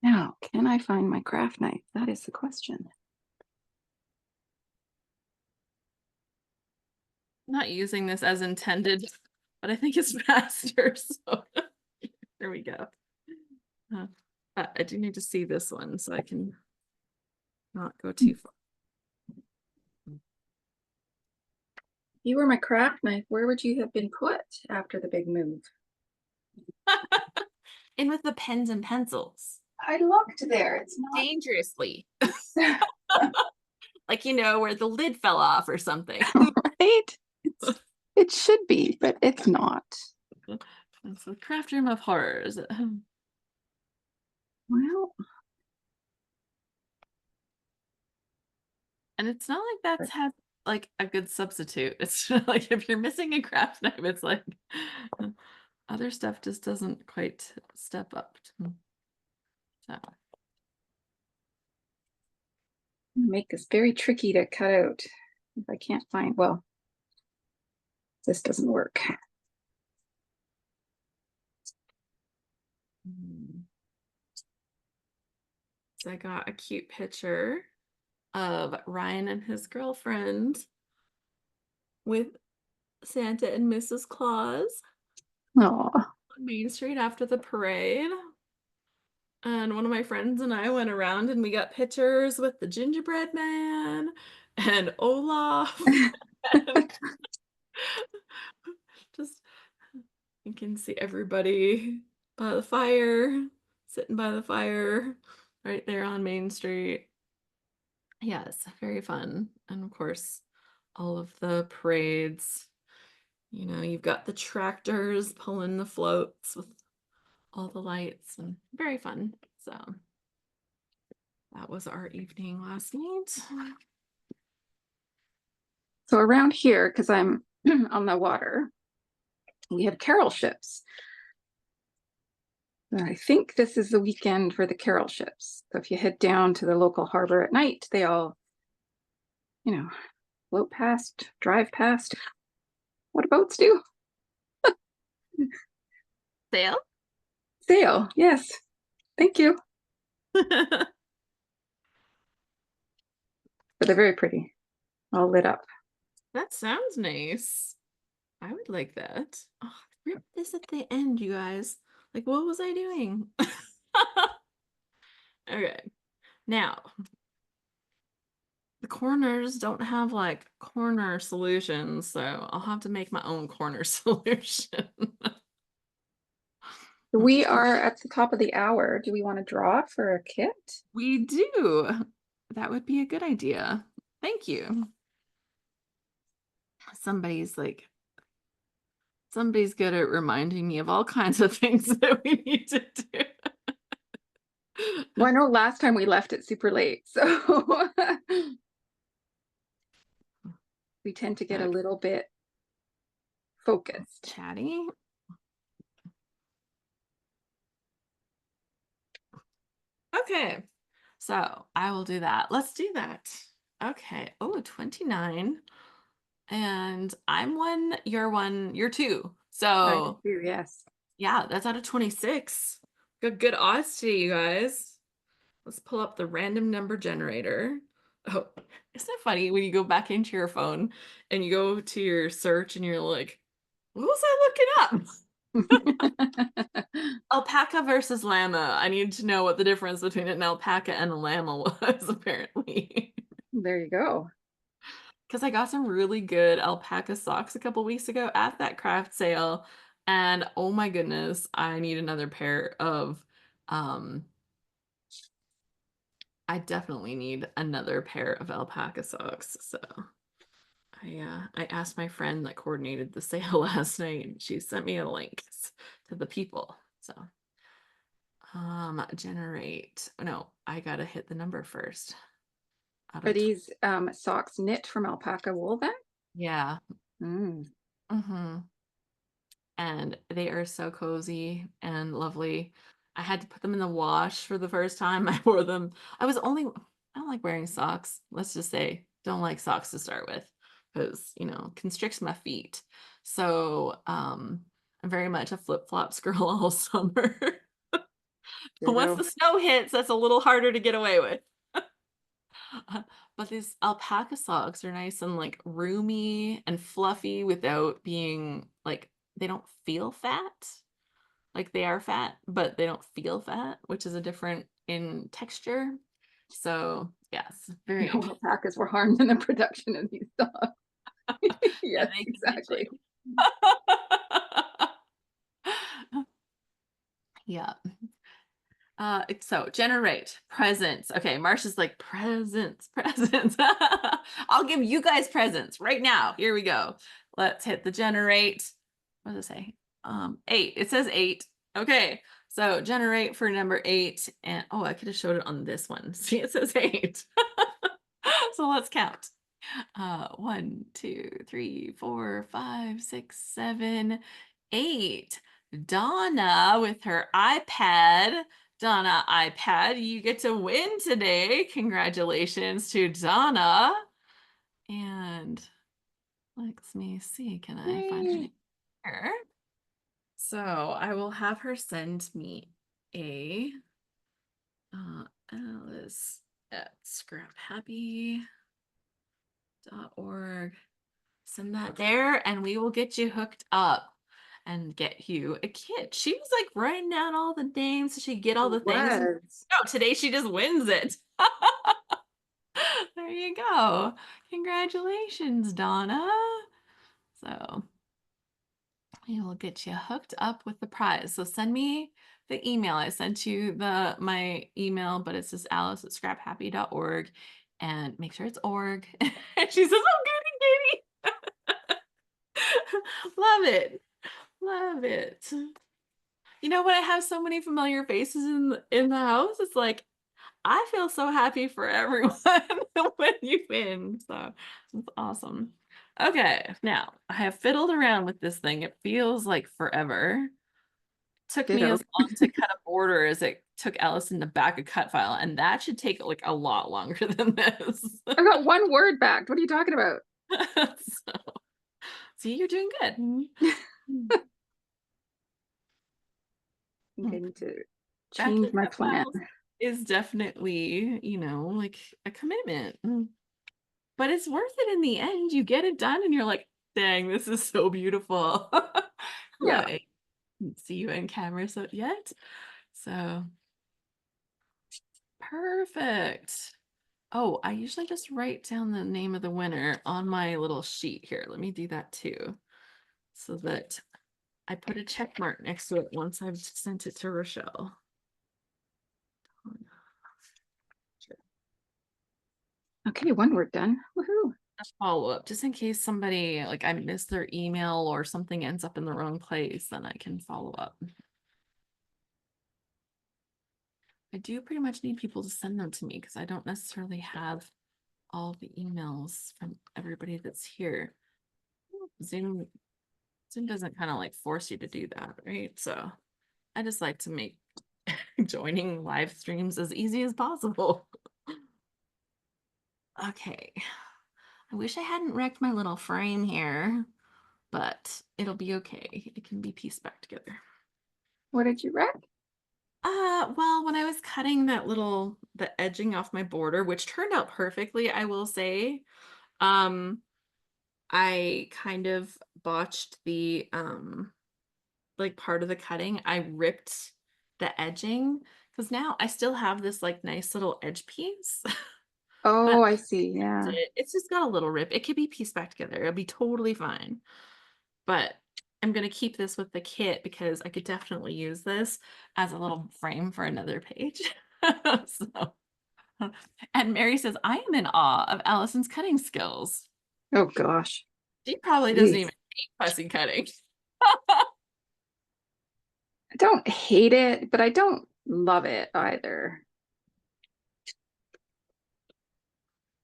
Now, can I find my craft knife? That is the question. Not using this as intended, but I think it's faster, so there we go. But I do need to see this one so I can not go too far. If you were my craft knife, where would you have been put after the big move? In with the pens and pencils. I looked there. It's not. Dangerously. Like, where the lid fell off or something. Right? It should be, but it's not. It's the craft room of horrors. Well, And it's not like that's had like a good substitute. It's like if you're missing a craft knife, it's like other stuff just doesn't quite step up. So make this very tricky to cut out if I can't find, well, this doesn't work. So I got a cute picture of Ryan and his girlfriend with Santa and Mrs. Claus Oh, on Main Street after the parade. And one of my friends and I went around and we got pictures with the gingerbread man and Olaf. And just you can see everybody by the fire, sitting by the fire right there on Main Street. Yes, very fun. And of course, all of the parades. You've got the tractors pulling the floats with all the lights, and very fun. So that was our evening last night. so around here, because I'm on the water, we have carol ships. I think this is the weekend for the carol ships. So if you head down to the local harbor at night, they all, float past, drive past. What boats do? Sail? Sail, yes. Thank you. That But they're very pretty, all lit up. sounds nice. I would like that. Oh, rip this at the end, you guys. Like, what was I doing? Okay. Now, the corners don't have like corner solutions, so I'll have to make my own corner solution. We are at the top of the hour. Do we want to draw for a kit? We do. That would be a good idea. Thank you. Somebody's good at reminding me of all kinds of things that we need to do. Well, I know last time we left it super late, so we tend to get a little bit focused. Chatty. Okay, so I will do that. Let's do that. Okay. Oh, 29. And I'm 1, you're 1, you're 2. So Yes. yeah, that's out of 26. Good odds today, you guys. Let's pull up the random number generator. Oh, isn't it funny when you go back into your phone and you go to your search and you're like, what was I looking up? Alpaca versus llama. I need to know what the difference between an alpaca and a llama was, apparently. There you go. Because I got some really good alpaca socks a couple weeks ago at that craft sale. And oh my goodness, I need another pair of um I definitely need another pair of alpaca socks. So I asked my friend that coordinated the sale last night and she sent me a link to the people. So generate. No, I gotta hit the number first. Out Are of these socks knit from alpaca wool then? yeah. Mm. Mm-hmm. And they are so cozy and lovely. I had to put them in the wash for the first time. I wore them. I don't like wearing socks. Let's just say, don't like socks to start with because, constricts my feet. So, I'm very much a flip-flops girl all summer. But once Ditto. the snow hits, that's a little harder to get away with. But these alpaca socks are nice and like roomy and fluffy without being like they don't feel fat. Like they are fat, but they don't feel fat, which is a different in texture. So yes, very No interesting. alpacas were harmed in the production of these socks. Yes, And they can get exactly. you. Yeah. So generate presents. Okay, Marsha's like presents, presents. I'll give you guys presents right now. Here we go. Let's hit the generate. What does it say? 8. It says 8. Okay, so generate for number 8. And oh, I could have showed it on this one. See, it says 8. So let's count. 1, 2, 3, 4, 5, 6, 7, 8. Donna with her iPad. Donna iPad, you get to win today. Congratulations to Donna. And let me see, can I find her Yay. name here? So I will have her send me a Alice at scraphappy.org. Send that there and we will get you hooked up and get you a kit. She was like writing down all the names so she'd get all the things. And Was. no, today she just wins it. There you go. Congratulations, Donna. So we will get you hooked up with the prize. So send me the email. I sent you my email, but it's just Alice at scraphappy.org and make sure it's org. She says, oh, goody, love it. Love it. You know what? I have so many familiar faces in the house. It's like I feel so happy for everyone when you win. So it's awesome. Okay, now I have fiddled around with this thing. It feels like forever. Took me Ditto. as long to cut a border as it took Alison to back a cut file, and that should take like a lot longer than this. I got one word back. What are you talking about? So, see, you're doing good. I think I need to Backing change my cut plan. files is definitely, like a commitment. But it's worth it in the end. You get it done and you're like, dang, this is so beautiful. Hello. Yeah. I didn't see you in camera so yet. So perfect. Oh, I usually just write down the name of the winner on my little sheet here. Let me do that too. So that I put a check mark next to it once I've sent it to Rochelle. Okay, one word done. Woohoo. Follow up just in case somebody like I missed their email or something ends up in the wrong place, then I can follow up. I do pretty much need people to send them to me because I don't necessarily have all the emails from everybody that's here. Zoom doesn't kind of like force you to do that, right? So I just like to make joining live streams as easy as possible. Okay. I wish I hadn't wrecked my little frame here, but it'll be okay. It can be pieced back together. What did you write? Well, when I was cutting the edging off my border, which turned out perfectly, I will say, um, I kind of botched the like part of the cutting. I ripped the edging because now I still have this like nice little edge piece, but Oh, I see. ripped Yeah. it. It's just got a little rip. It could be pieced back together. It'll be totally fine. But I'm gonna keep this with the kit because I could definitely use this as a little frame for another page. So, and Mary says, I am in awe of Allison's cutting skills. Oh gosh. She probably doesn't Jeez. even hate fussy cutting. I don't hate it, but I don't love it either.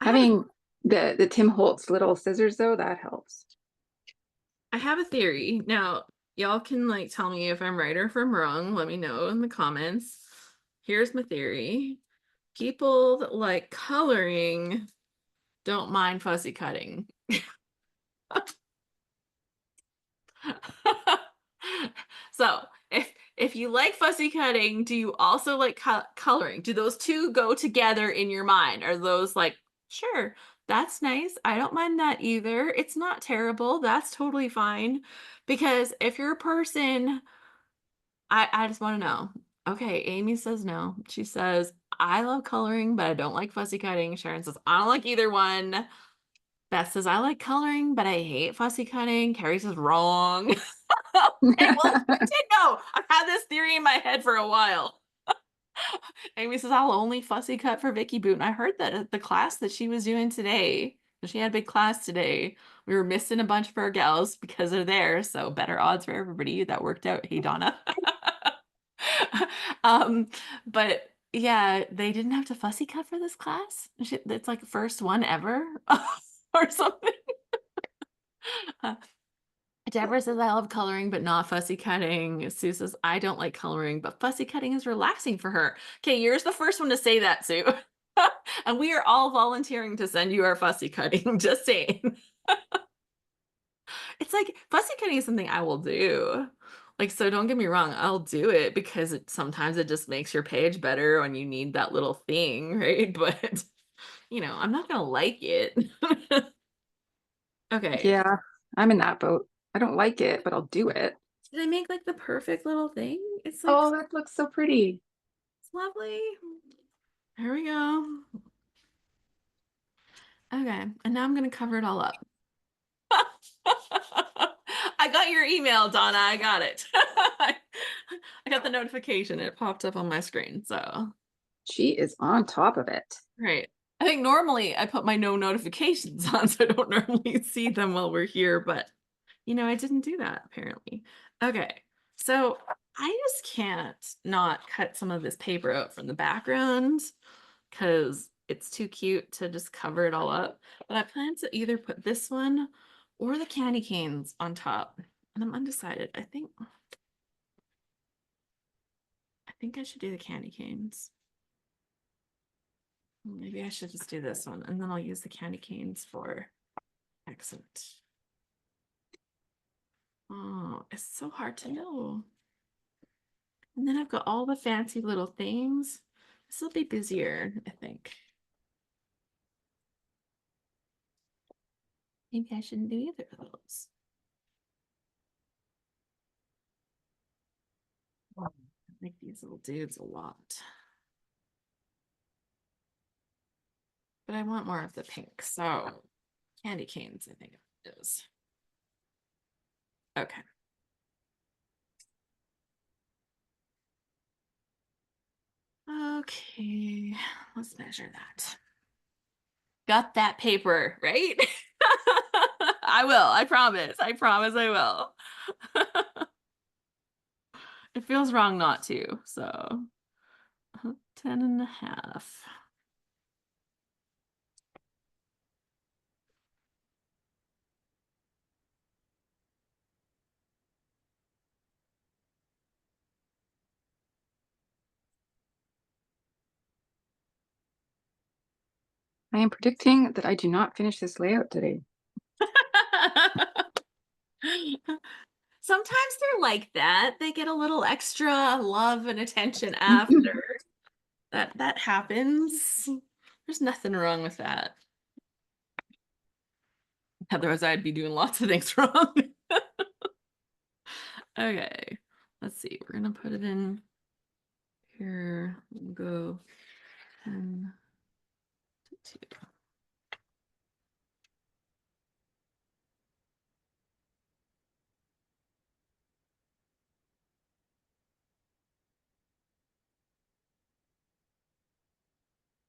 I have a Having the Tim Holtz little scissors though, that helps. I have a theory. Now, y'all can like tell me if I'm right or if I'm wrong. Let me know in the comments. Here's my theory. People that like coloring don't mind fussy cutting. So, if you like fussy cutting, do you also like coloring? Do those two go together in your mind? Are those like, sure, that's nice. I don't mind that either. It's not terrible. That's totally fine. Because if you're a person, I just want to know. Okay, Amy says no. She says, I love coloring, but I don't like fussy cutting. Sharon says, I don't like either one. Beth says, I like coloring, but I hate fussy cutting. Carrie says, wrong. Okay, well, it's good to know. I've had this theory in my head for a while. Amy says, I'll only fussy cut for Vicky Boot. And I heard that at the class that she was doing today. She had a big class today. We were missing a bunch of our gals because they're there. So better odds for everybody. That worked out. Hey, Donna. um, but yeah, they didn't have to fussy cut for this class. It's like first one ever or something. Deborah says, I love coloring, but not fussy cutting. Sue says, I don't like coloring, but fussy cutting is relaxing for her. Okay, you're the first one to say that, Sue. And we are all volunteering to send you our fussy cutting. Just saying. It's like fussy cutting is something I will do. Like, so don't get me wrong, I'll do it because sometimes it just makes your page better when you need that little thing, right? But, I'm not gonna like it. Okay. Yeah, I'm in that boat. I don't like it, but I'll do it. Did I make like the perfect little thing? It's like Oh, that looks so pretty. it's lovely. There we go. Okay, and now I'm gonna cover it all up. I got your email, Donna. I got it. I got the notification. It popped up on my screen. So, She is on top of it. right. I think normally I put my no notifications on, so I don't normally see them while we're here, but I didn't do that apparently. Okay, so I just can't not cut some of this paper out from the background because it's too cute to just cover it all up. But I plan to either put this one or the candy canes on top. And I'm undecided. I think I should do the candy canes. Maybe I should just do this one and then I'll use the candy canes for accent. Oh, it's so hard to know. And then I've got all the fancy little things. This will be busier, I think. Maybe I shouldn't do either of those. I like these little dudes a lot. But I want more of the pink, so candy canes, I think it is. Okay. Okay, let's measure that. Got that paper, right? I will, I promise. I promise I will. It feels wrong not to, so 10 and a half. I am predicting that I do not finish this layout today. Sometimes they're like that. They get a little extra love and attention after. That happens. There's nothing wrong with that. Otherwise, I'd be doing lots of things wrong. Okay, let's see. We're gonna put it in here. We'll go 10 to 2.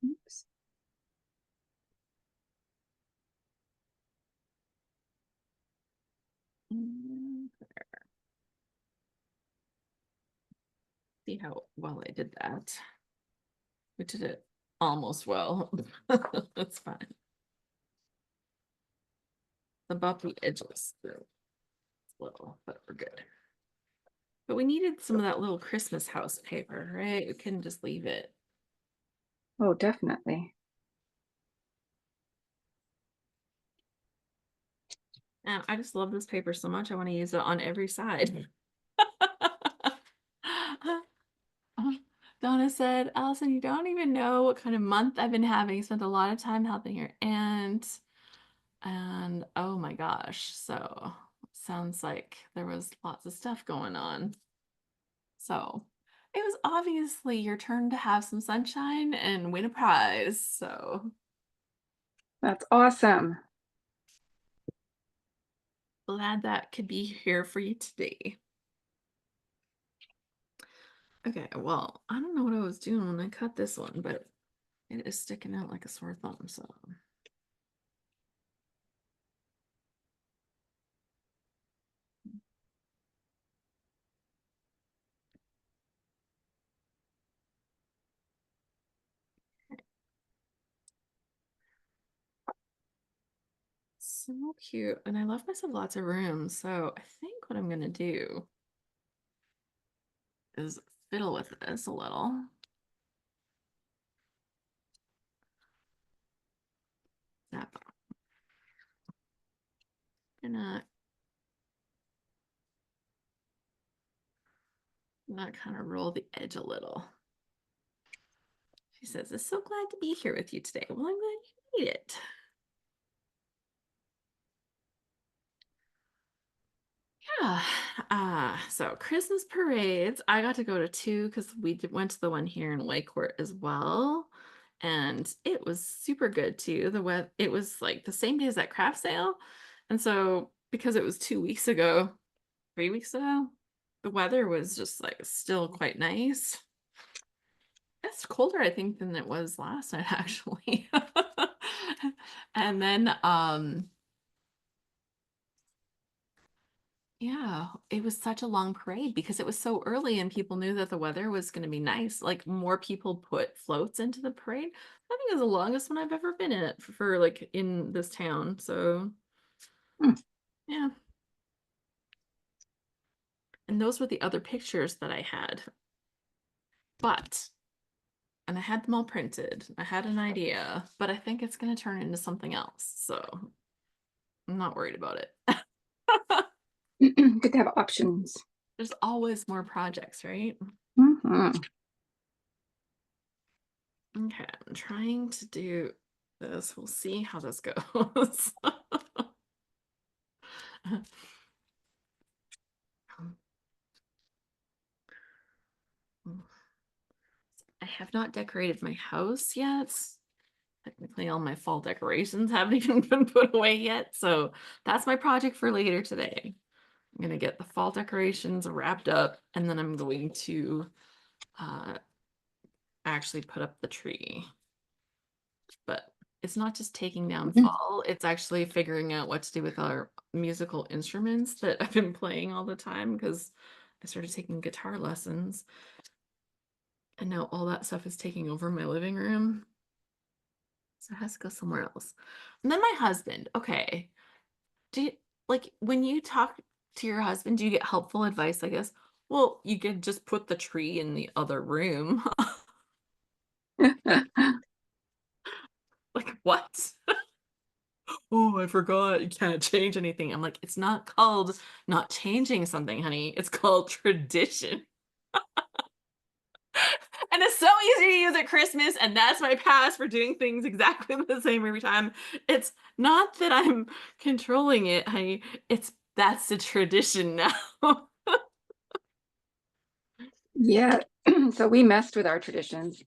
Oops. And there. See how well I did that. We did it almost well. That's fine. About the edges, so little, but we're good. But we needed some of that little Christmas house paper, right? We couldn't just leave it. Oh, definitely. I just love this paper so much. I want to use it on every side. Donna said, Allison, you don't even know what kind of month I've been having. Spent a lot of time helping your aunt. And oh my gosh. So sounds like there was lots of stuff going on. So it was obviously your turn to have some sunshine and win a prize. So That's awesome. glad that could be here for you today. Okay, well, I don't know what I was doing when I cut this one, but it is sticking out like a sore thumb, so. So cute. And I left myself lots of room, so I think what I'm gonna do is fiddle with this a little. Snap. Gonna kind of roll the edge a little. She says, "I'm so glad to be here with you today." Well, I'm glad you made it. Yeah. So Christmas parades, I got to go to 2 because we went to the one here in Whitecourt as well. And it was super good too. It was like the same day as that craft sale. And so because it was 2 weeks ago, 3 weeks ago, the weather was just like still quite nice. It's colder, I think, than it was last night, actually. And then yeah, it was such a long parade because it was so early and people knew that the weather was going to be nice. Like more people put floats into the parade. I think it was the longest one I've ever been in it for like in this town. So Hmm. yeah. And those were the other pictures that I had. And I had them all printed. I had an idea, but I think it's going to turn into something else. So I'm not worried about it. Good to have options. There's always more projects, right? Mhm. Okay, I'm trying to do this. We'll see how this goes. I have not decorated my house yet. Technically, all my fall decorations haven't even been put away yet. So that's my project for later today. I'm gonna get the fall decorations wrapped up, and then I'm going to actually put up the tree. But it's not just taking down fall, it's actually figuring out what to do with our musical instruments that I've been playing all the time because I started taking guitar lessons. And now all that stuff is taking over my living room. So it has to go somewhere else. And then my husband, okay. Do you, like when you talk to your husband, do you get helpful advice, I guess? Well, you could just put the tree in the other room. Like what? oh, I forgot. You can't change anything. I'm like, it's not called not changing something, honey. It's called tradition. And it's so easy to use at Christmas, and that's my pass for doing things exactly the same every time. It's not that I'm controlling it, honey. That's the tradition now. Yeah. So we messed with our traditions.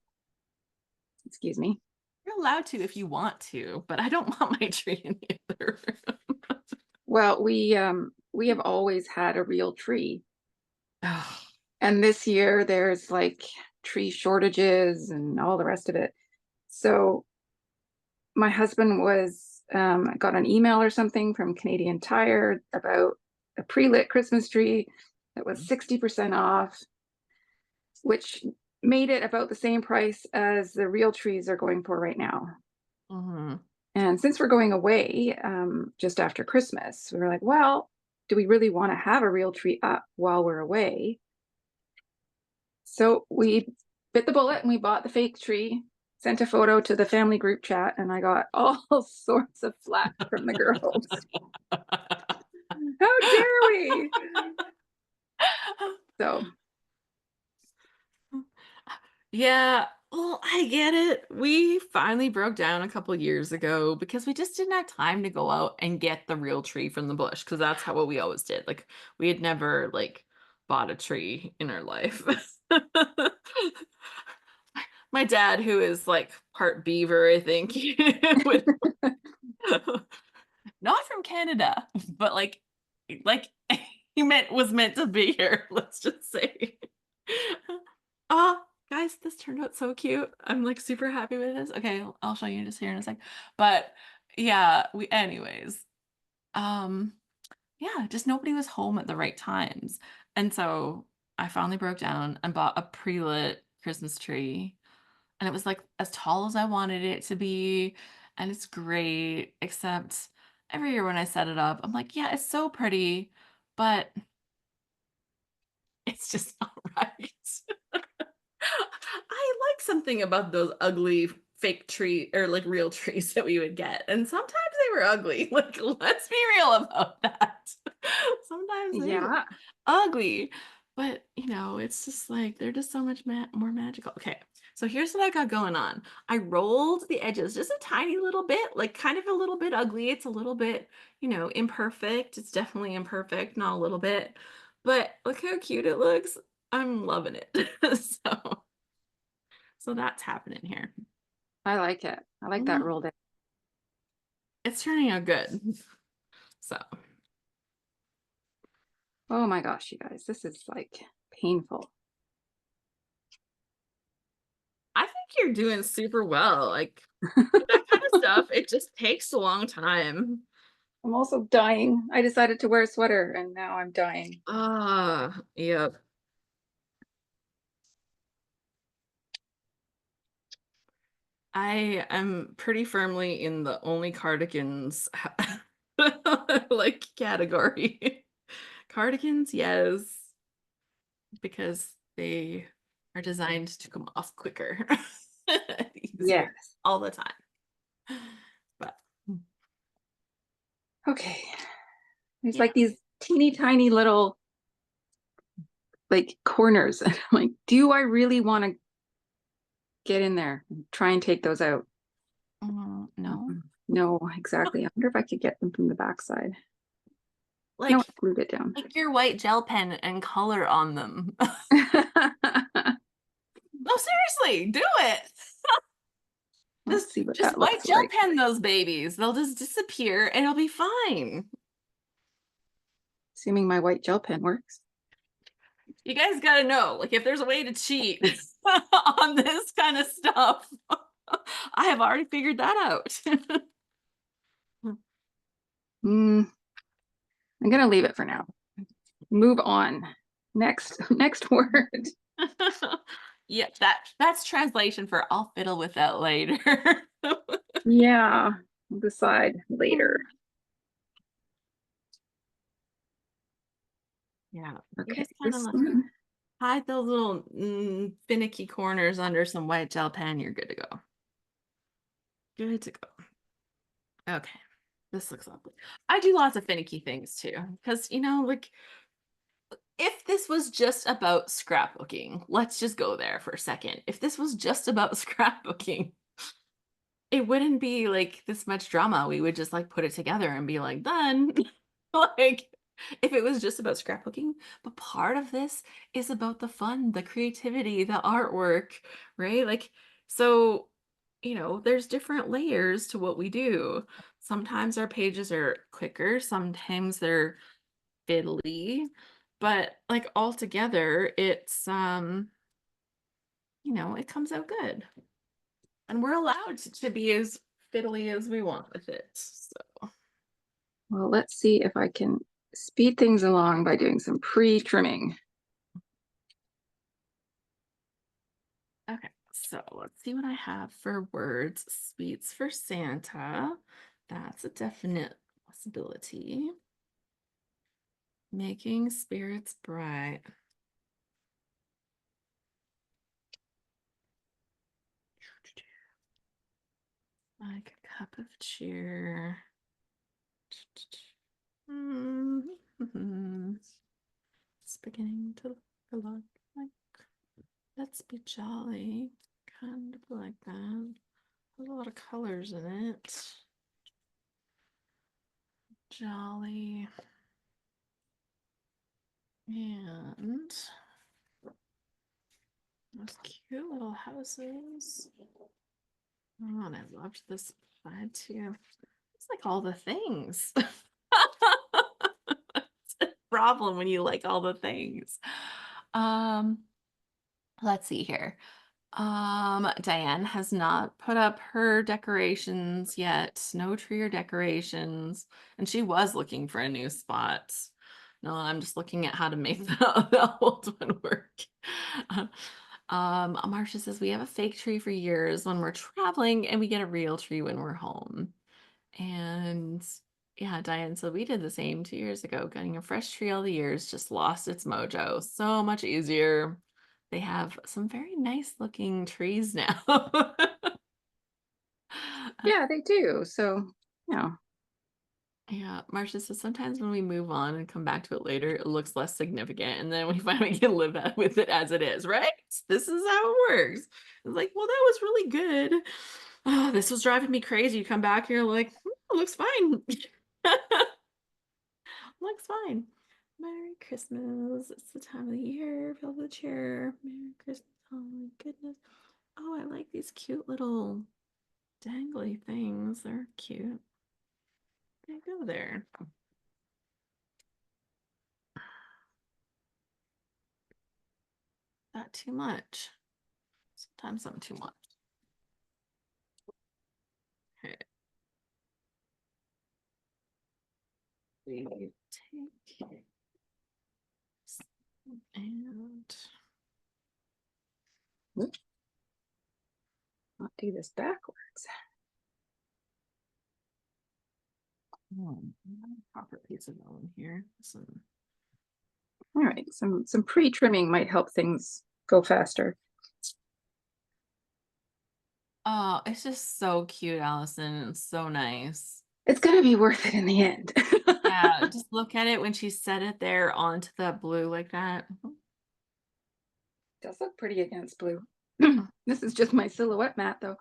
Excuse me. You're allowed to if you want to, but I don't want my tree in the other room. Well, we have always had a real tree. Oh, And this year there's like tree shortages and all the rest of it. So my husband was got an email or something from Canadian Tire about a pre-lit Christmas tree that was 60% off, which made it about the same price as the real trees are going for right now. mhm. And since we're going away just after Christmas, we were like, well, do we really want to have a real tree up while we're away? So we bit the bullet and we bought the fake tree, sent a photo to the family group chat, and I got all sorts of flack from the girls. How dare we? So, Yeah, well, I get it. We finally broke down a couple years ago because we just didn't have time to go out and get the real tree from the bush because that's how what we always did. Like we had never like bought a tree in our life. My dad, who is like part beaver, I think, would not from Canada, but like he was meant to be here, let's just say. Ah, guys, this turned out so cute. I'm like super happy with this. Okay, I'll show you just here in a sec. But yeah, we anyways. Um yeah, just nobody was home at the right times. And so I finally broke down and bought a pre-lit Christmas tree. And it was like as tall as I wanted it to be. And it's great, except every year when I set it up, I'm like, yeah, it's so pretty, but it's just not right. I like something about those ugly fake tree or like real trees that we would get. And sometimes they were ugly. Like, let's be real about that. Sometimes they were yeah, ugly. But, it's just like they're just so much more magical. Okay. So here's what I got going on. I rolled the edges just a tiny little bit, like kind of a little bit ugly. It's a little bit, imperfect. It's definitely imperfect, not a little bit. But look how cute it looks. I'm loving it. So that's happening here. I like it. I like that Mhm. rolled in. It's turning out good. So Oh my gosh, you guys, this is like painful. I think you're doing super well. Like with that kind of stuff, it just takes a long time. I'm also dying. I decided to wear a sweater and now I'm dying. Ah, yep. I am pretty firmly in the only cardigans like category. Cardigans, yes, because they are designed to come off quicker, easier Yes. all the time. But Okay. There's yeah. like these teeny tiny little like corners. And I'm like, do I really want to get in there and try and take those out? No. No, exactly. I wonder if I could get them from the backside. No, I Like glued it down. take your white gel pen and color on them. No, seriously, do it. Let's Just see what just that white looks gel like. pen those babies. They'll just disappear and it'll be fine. Assuming my white gel pen works. You guys got to know, like if there's a way to cheat on this kind of stuff, I have already figured that out. Mm, I'm gonna leave it for now. Move on. Next word. Yeah, that's translation for I'll fiddle with that later. Yeah, we'll decide later. Yeah, you Okay, just kind this of one. hide those little finicky corners under some white gel pen. You're good to go. Good to go. Okay. This looks lovely. I do lots of finicky things too, because like if this was just about scrapbooking, let's just go there for a second. If this was just about scrapbooking, it wouldn't be like this much drama. We would just like put it together and be like done. Like if it was just about scrapbooking, but part of this is about the fun, the creativity, the artwork, right? Like so, there's different layers to what we do. Sometimes our pages are quicker, sometimes they're fiddly, but like all together, it's it comes out good. And we're allowed to be as fiddly as we want with it. So, Well, let's see if I can speed things along by doing some pre-trimming. okay. So let's see what I have for words. Sweets for Santa. That's a definite possibility. Making spirits bright. Like a cup of cheer. It's beginning to look a lot like let's be jolly. Kind of like that. There's a lot of colors in it. Jolly. And those cute little houses. Oh, and I loved this side too. It's like all the things. It's a problem when you like all the things. Um, let's see here. Diane has not put up her decorations yet. No tree or decorations. And she was looking for a new spot. No, I'm just looking at how to make the old one work. Marcia says we have a fake tree for years when we're traveling and we get a real tree when we're home. And yeah, Diane said we did the same 2 years ago. Getting a fresh tree all the years just lost its mojo. So much easier. They have some very nice looking trees now. Yeah, they do. So, you know, Yeah, Marcia says sometimes when we move on and come back to it later, it looks less significant. And then we finally can live with it as it is, right? This is how it works. It's like, well, that was really good. Oh, this was driving me crazy. You come back here like, it looks fine. Looks fine. Merry Christmas. It's the time of the year. Fill the chair. Merry Christmas. Oh my goodness. Oh, I like these cute little dangly things. They're cute. They go there. Not too much. Sometimes I'm too much. Okay. We take and I'll do this backwards. proper piece of vellum here. Some All right, some pre-trimming might help things go faster. oh, it's just so cute, Allison. It's so nice. It's gonna be worth it in the end. Yeah, just look at it when she set it there onto the blue like that. Does look pretty against blue. This is just my silhouette mat, though.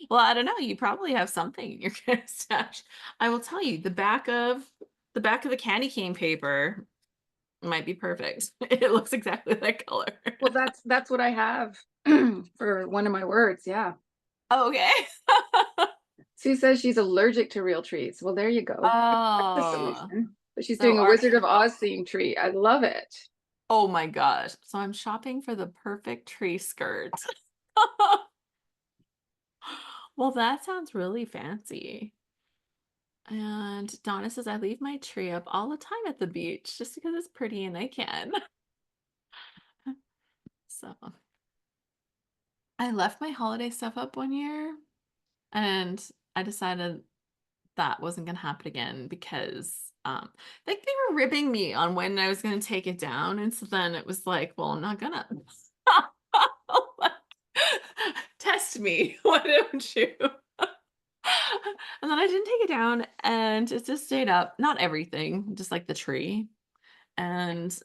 Well, I don't know. You probably have something in your stash. I will tell you, the back of the candy cane paper might be perfect. It looks exactly that color. Well, that's what I have for one of my words. Yeah. Oh, okay. Sue says she's allergic to real trees. Well, there you go. That's the Oh, solution. But she's so doing a Wizard of Oz themed tree. I love it. oh my gosh. So I'm shopping for the perfect tree skirt. Well, that sounds really fancy. And Donna says, I leave my tree up all the time at the beach just because it's pretty and I can. So I left my holiday stuff up one year and I decided that wasn't going to happen again because like they were ribbing me on when I was going to take it down. And so then it was like, well, I'm not gonna test me. Why don't you? And then I didn't take it down and it just stayed up. Not everything, just like the tree. And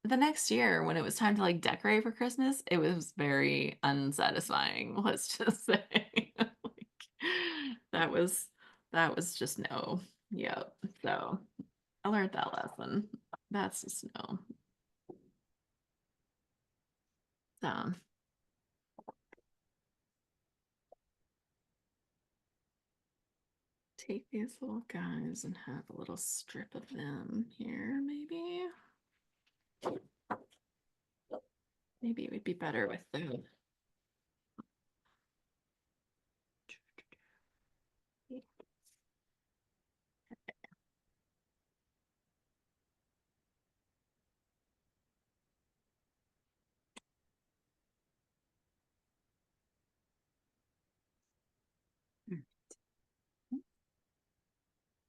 the next year when it was time to like decorate for Christmas, it was very unsatisfying, let's just say. Like, that was that was just no. Yep. So I learned that lesson. That's just no. So take these little guys and have a little strip of them here, maybe. Maybe it would be better with the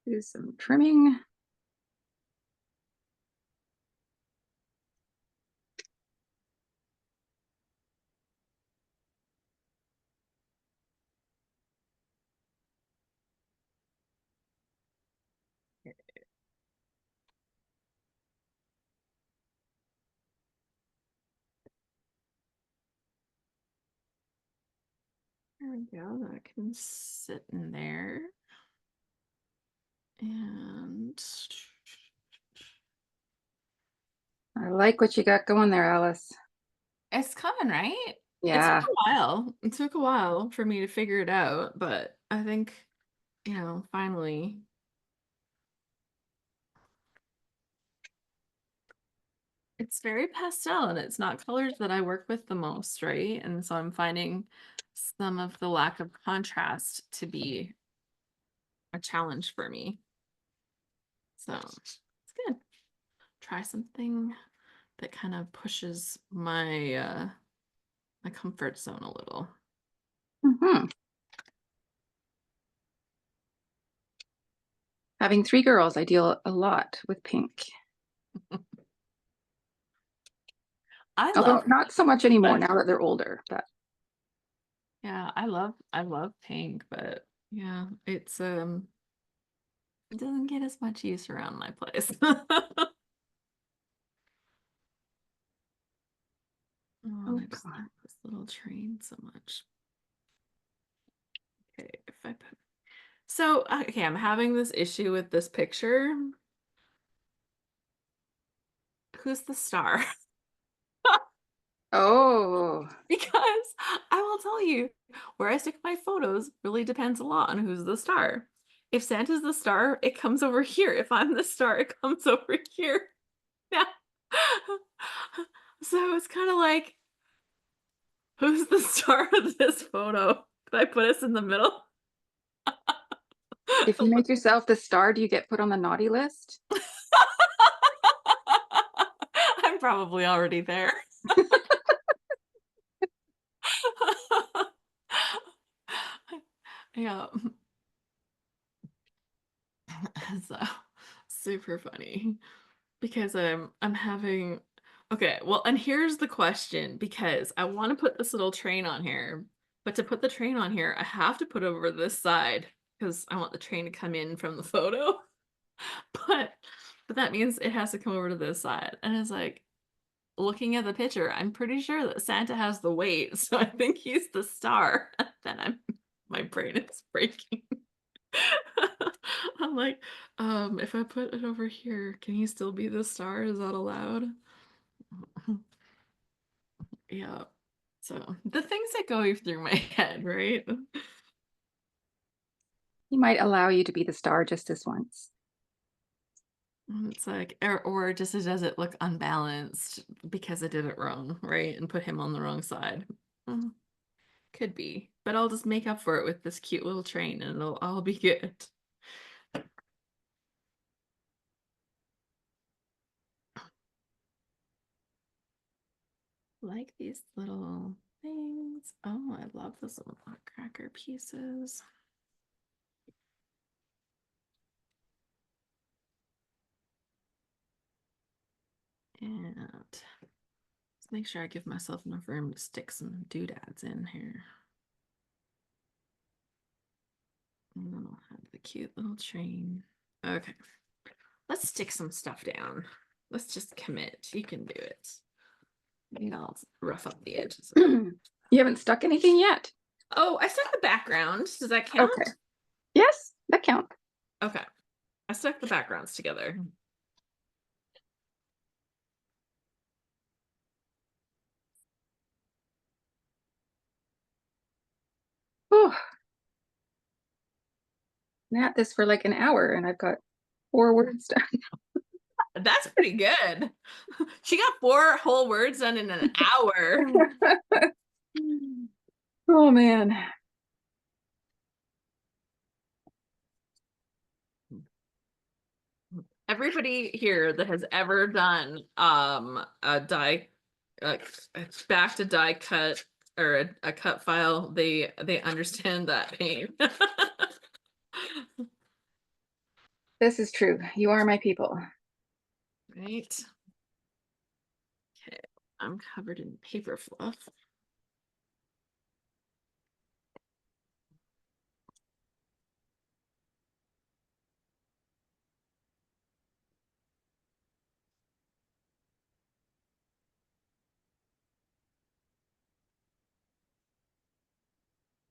Do some trimming. there we go. That can sit in there. And I like what you got going there, Alice. it's coming, right? It took Yeah. a while. It took a while for me to figure it out, but I think, finally. It's very pastel and it's not colors that I work with the most, right? And so I'm finding some of the lack of contrast to be a challenge for me. So it's good. Try something that kind of pushes my comfort zone a little. Hmm. Having three girls, I deal a lot with pink. I Although love not so much anymore now that they're older, but yeah, I love pink, but yeah, it doesn't get as much use around my place. Oh, oh I just God. love this little train so much. Okay, if I put so okay, I'm having this issue with this picture. Who's the star? Oh, Because I will tell you, where I stick my photos really depends a lot on who's the star. If Santa's the star, it comes over here. If I'm the star, it comes over here. Yeah. So it's kind of like, who's the star of this photo? Could I put us in the middle? if you make yourself the star, do you get put on the naughty list? I'm probably already there. Yeah. So super funny because I'm having okay, well, and here's the question because I want to put this little train on here, but to put the train on here, I have to put it over this side because I want the train to come in from the photo. But but that means it has to come over to this side. And it's like looking at the picture, I'm pretty sure that Santa has the weight, so I think he's the star. Then my brain is breaking. I'm like, if I put it over here, can he still be the star? Is that allowed? Yeah. So the things that go through my head, right? He might allow you to be the star just this once. It's like, or just does it look unbalanced because I did it wrong, right? And put him on the wrong side. Mm, could be, but I'll just make up for it with this cute little train and it'll all be good. Like these little things. Oh, I love those little nutcracker pieces. And let's make sure I give myself enough room to stick some doodads in here. And then I'll have the cute little train. Okay. Let's stick some stuff down. Let's just commit. You can do it. Maybe I'll rough up the edges. You haven't stuck anything yet? Oh, I stuck the background. Does that count? Okay. Yes, that counts. Okay. I stuck the backgrounds together. Oh, I'm at this for like an hour and I've got 4 words done. That's pretty good. She got 4 whole words done in an hour. Oh man. Everybody here that has ever done a die back to die cut or a cut file, they understand that pain. This is true. You are my people. Right. Okay, I'm covered in paper fluff.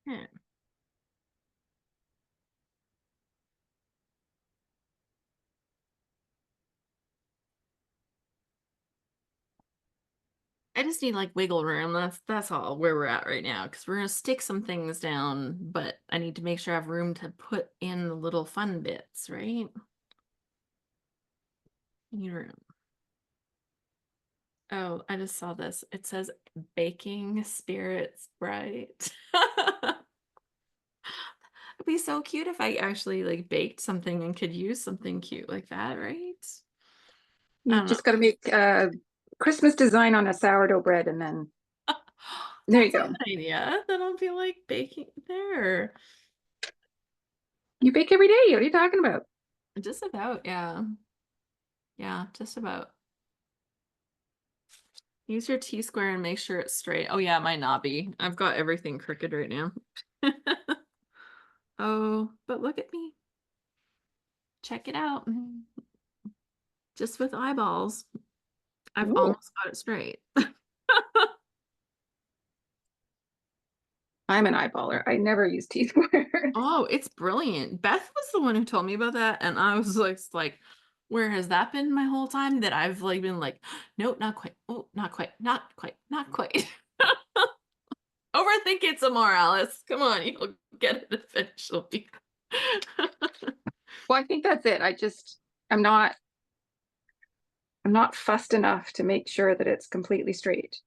Yeah. I just need like wiggle room. That's all where we're at right now, because we're gonna stick some things down, but I need to make sure I have room to put in the little fun bits, right? Need room. Oh, I just saw this. It says baking spirits bright. It'd be so cute if I actually like baked something and could use something cute like that, right? I You don't know. just got to make a Christmas design on a sourdough bread and then there you That's go. an idea. Then I'll be like baking there. You bake every day. What are you talking about? Just about, yeah. Yeah, just about. Use your T-square and make sure it's straight. Oh yeah, it might not be. I've got everything crooked right now. Oh, but look at me. Check it out. Just with eyeballs. I've Ooh, almost got it straight. I'm an eyeballer. I never use T-squares. Oh, it's brilliant. Beth was the one who told me about that, and I was like, where has that been my whole time? That I've like been like, nope, not quite. Oh, not quite, not quite, not quite. Overthink it some more, Alice. Come on, you'll get it eventually. Well, I think that's it. I'm not fussed enough to make sure that it's completely straight.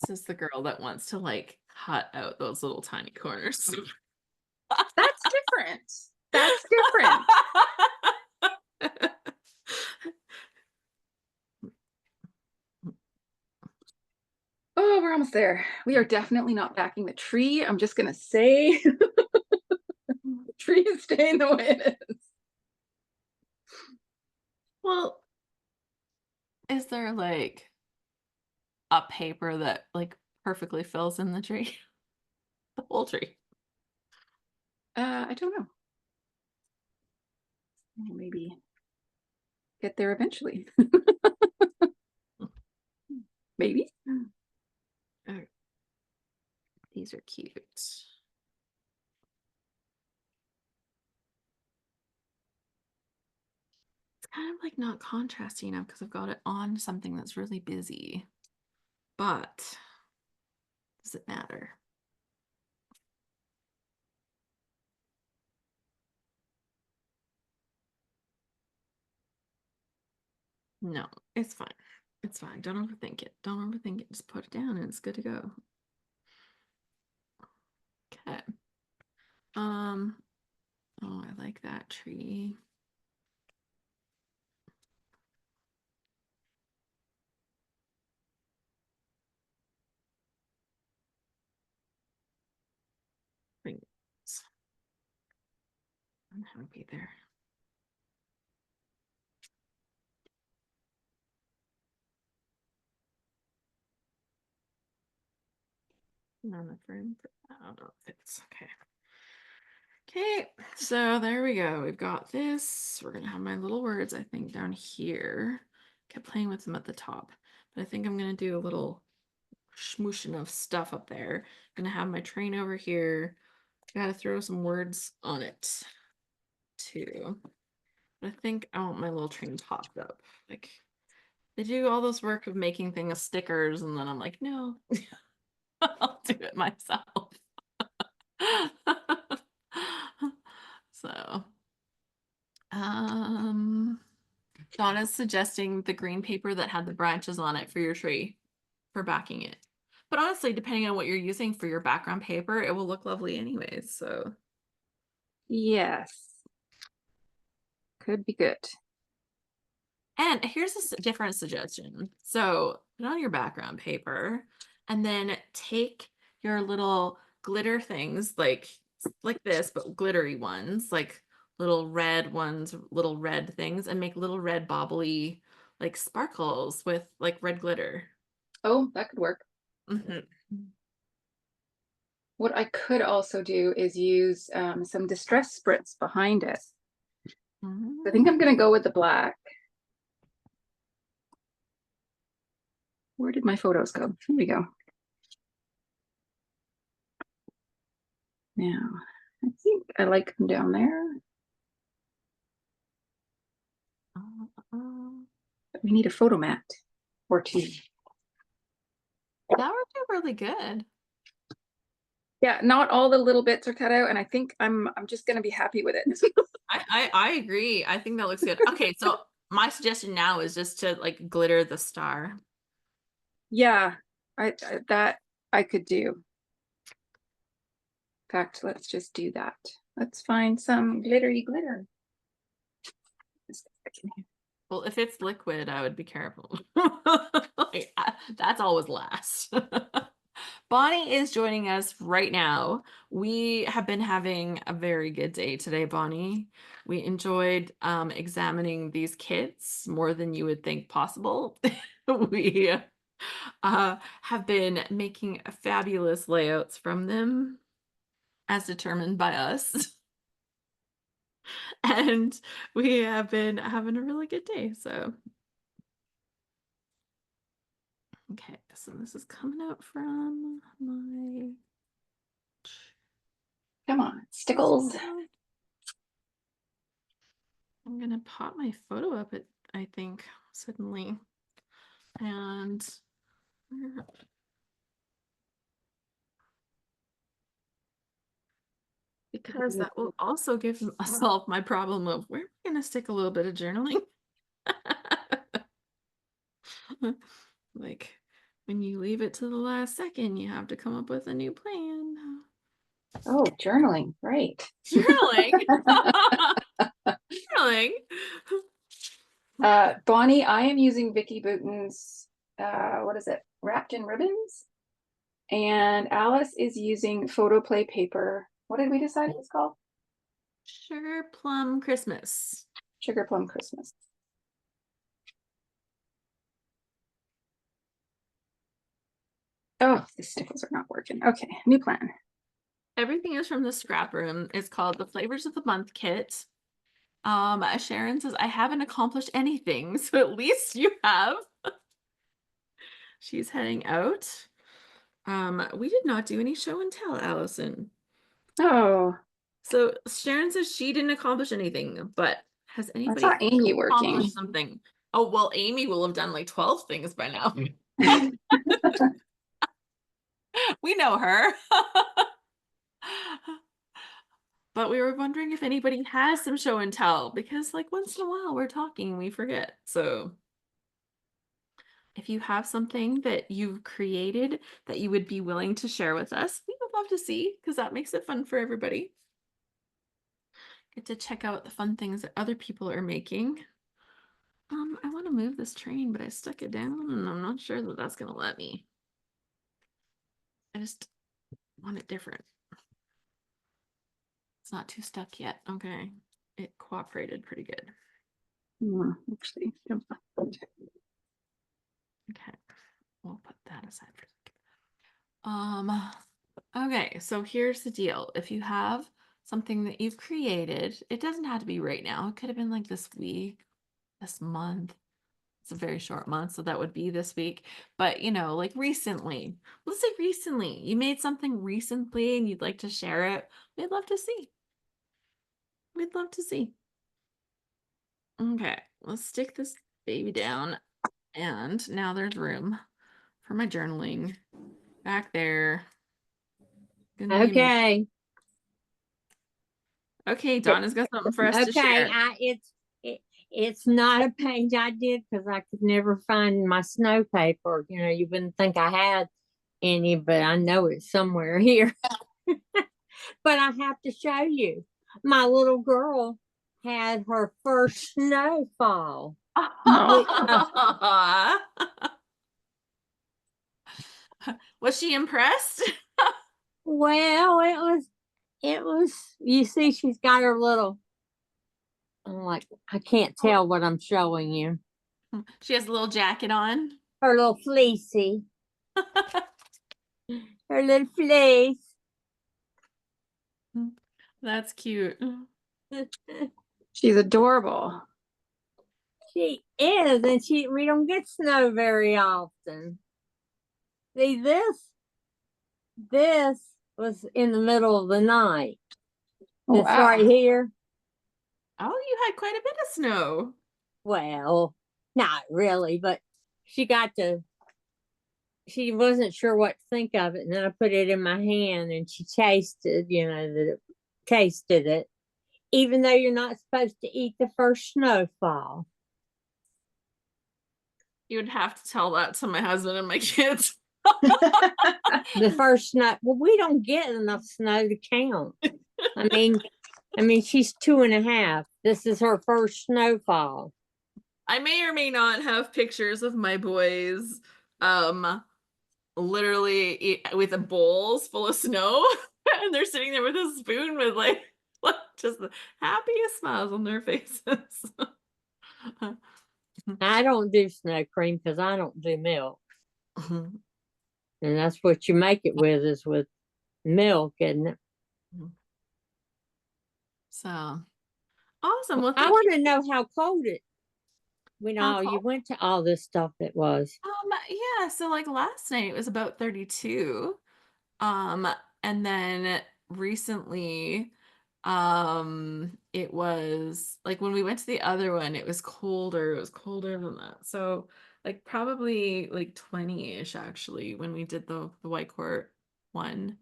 This is the girl that wants to like cut out those little tiny corners. That's different. That's different. Oh, we're almost there. We are definitely not backing the tree. I'm just gonna say the tree is staying the way it is. Well, is there like a paper that like perfectly fills in the tree? The whole tree. I don't know. Maybe get there eventually. Maybe. Okay. These are cute. It's kind of like not contrasty enough because I've got it on something that's really busy. But does it matter? No, it's fine. It's fine. Don't overthink it. Don't overthink it. Just put it down and it's good to go. Okay. Oh, I like that tree. Thanks. I'm happy there. Not enough room for, I don't know if it's okay. Okay, so there we go. We've got this. We're gonna have my little words, I think, down here. Kept playing with them at the top, but I think I'm gonna do a little smooshing of stuff up there. Gonna have my train over here. Gotta throw some words on it too. But I think I want my little train popped up. Like they do all this work of making things stickers, and then I'm like, no, I'll do it myself. So, Donna's suggesting the green paper that had the branches on it for your tree for backing it. But honestly, depending on what you're using for your background paper, it will look lovely anyways. So Yes. Could be good. and here's a different suggestion. So put on your background paper and then take your little glitter things like this, but glittery ones, like little red ones, little red things, and make little red bobbly like sparkles with like red glitter. Oh, that could work. Mm-hmm. What I could also do is use some distress spritz behind it. I think I'm gonna go with the black. Where did my photos go? Here we go. Now, I think I like them down there. But we need a photo mat or two. That would be really good. Yeah, not all the little bits are cut out, and I think I'm just gonna be happy with it. I agree. I think that looks good. Okay, so my suggestion now is just to like glitter the star. Yeah, that I could do. In fact, let's just do that. Let's find some glittery glitter. Well, if it's liquid, I would be careful. Like, that's always last. Bonnie is joining us right now. We have been having a very good day today, Bonnie. We enjoyed examining these kits more than you would think possible. We have been making fabulous layouts from them as determined by us. And we have been having a really good day. So, okay, so this is coming out from my. Come on, stickles. I'm gonna pop my photo up, I think, suddenly. And because that will also give solve my problem of where am I gonna stick a little bit of journaling. Like when you leave it to the last second, you have to come up with a new plan. Oh, journaling, right. Journaling. Journaling. Bonnie, I am using Vicky Bouton's, what is it? Wrapped in Ribbons. And Alice is using photo play paper. What did we decide it was called? Sugar Plum Christmas. Sugar Plum Christmas. Oh, the stickles are not working. Okay, new plan. Everything is from the scrap room. It's called the Flavors of the Month kit. Sharon says, I haven't accomplished anything, so at least you have. She's heading out. We did not do any show and tell, Allison. Oh, So Sharon says she didn't accomplish anything, but has I anybody saw Amy working. accomplished something? Oh, well, Amy will have done like 12 things by now. We know her. But we were wondering if anybody has some show and tell, because like once in a while we're talking and we forget. So if you have something that you've created that you would be willing to share with us, we would love to see, because that makes it fun for everybody. Get to check out the fun things that other people are making. I want to move this train, but I stuck it down and I'm not sure that that's going to let me. I just want it different. It's not too stuck yet. Okay. It cooperated pretty good. Actually, Okay. We'll put that aside for a second. Okay, so here's the deal. If you have something that you've created. It doesn't have to be right now. It could have been like this week, this month. It's a very short month, so that would be this week. But, like recently, let's say recently, you made something recently and you'd like to share it. We'd love to see. We'd love to see. Okay, let's stick this baby down. And now there's room for my journaling back there. Gonna be amazing. Okay. Okay, Donna's got something for us to Okay. share. It's not a page I did because I could never find my snow paper. You wouldn't think I had any, but I know it's somewhere here. But I have to show you. My little girl had her first snowfall. Was she impressed? Well, it was, you see, she's got her little, I'm like, I can't tell what I'm showing you. She has a little jacket on. Her little fleecy, her little fleece. That's cute. She's adorable. She is, and we don't get snow very often. See, this was in the middle of the night. Oh, This wow. right here. Oh, you had quite a bit of snow. Well, not really, but she wasn't sure what to think of it. And then I put it in my hand and she tasted it, even though you're not supposed to eat the first snowfall. You would have to tell that to my husband and my kids. The first snow, well, we don't get enough snow to count. I mean, she's 2.5. This is her first snowfall. I may or may not have pictures of my boys literally with a bowls full of snow and they're sitting there with a spoon with like just the happiest smiles on their faces. I don't do snow cream because I don't do milk. And that's what you make it with, is with milk, isn't it? So awesome. Well, I want to know how cold it, when How you cold? went to all this stuff, it was. Yeah, so like last night it was about 32. Um, and then recently, it was like when we went to the other one, it was colder. It was colder than that. So like probably like 20-ish actually when we did the white court one.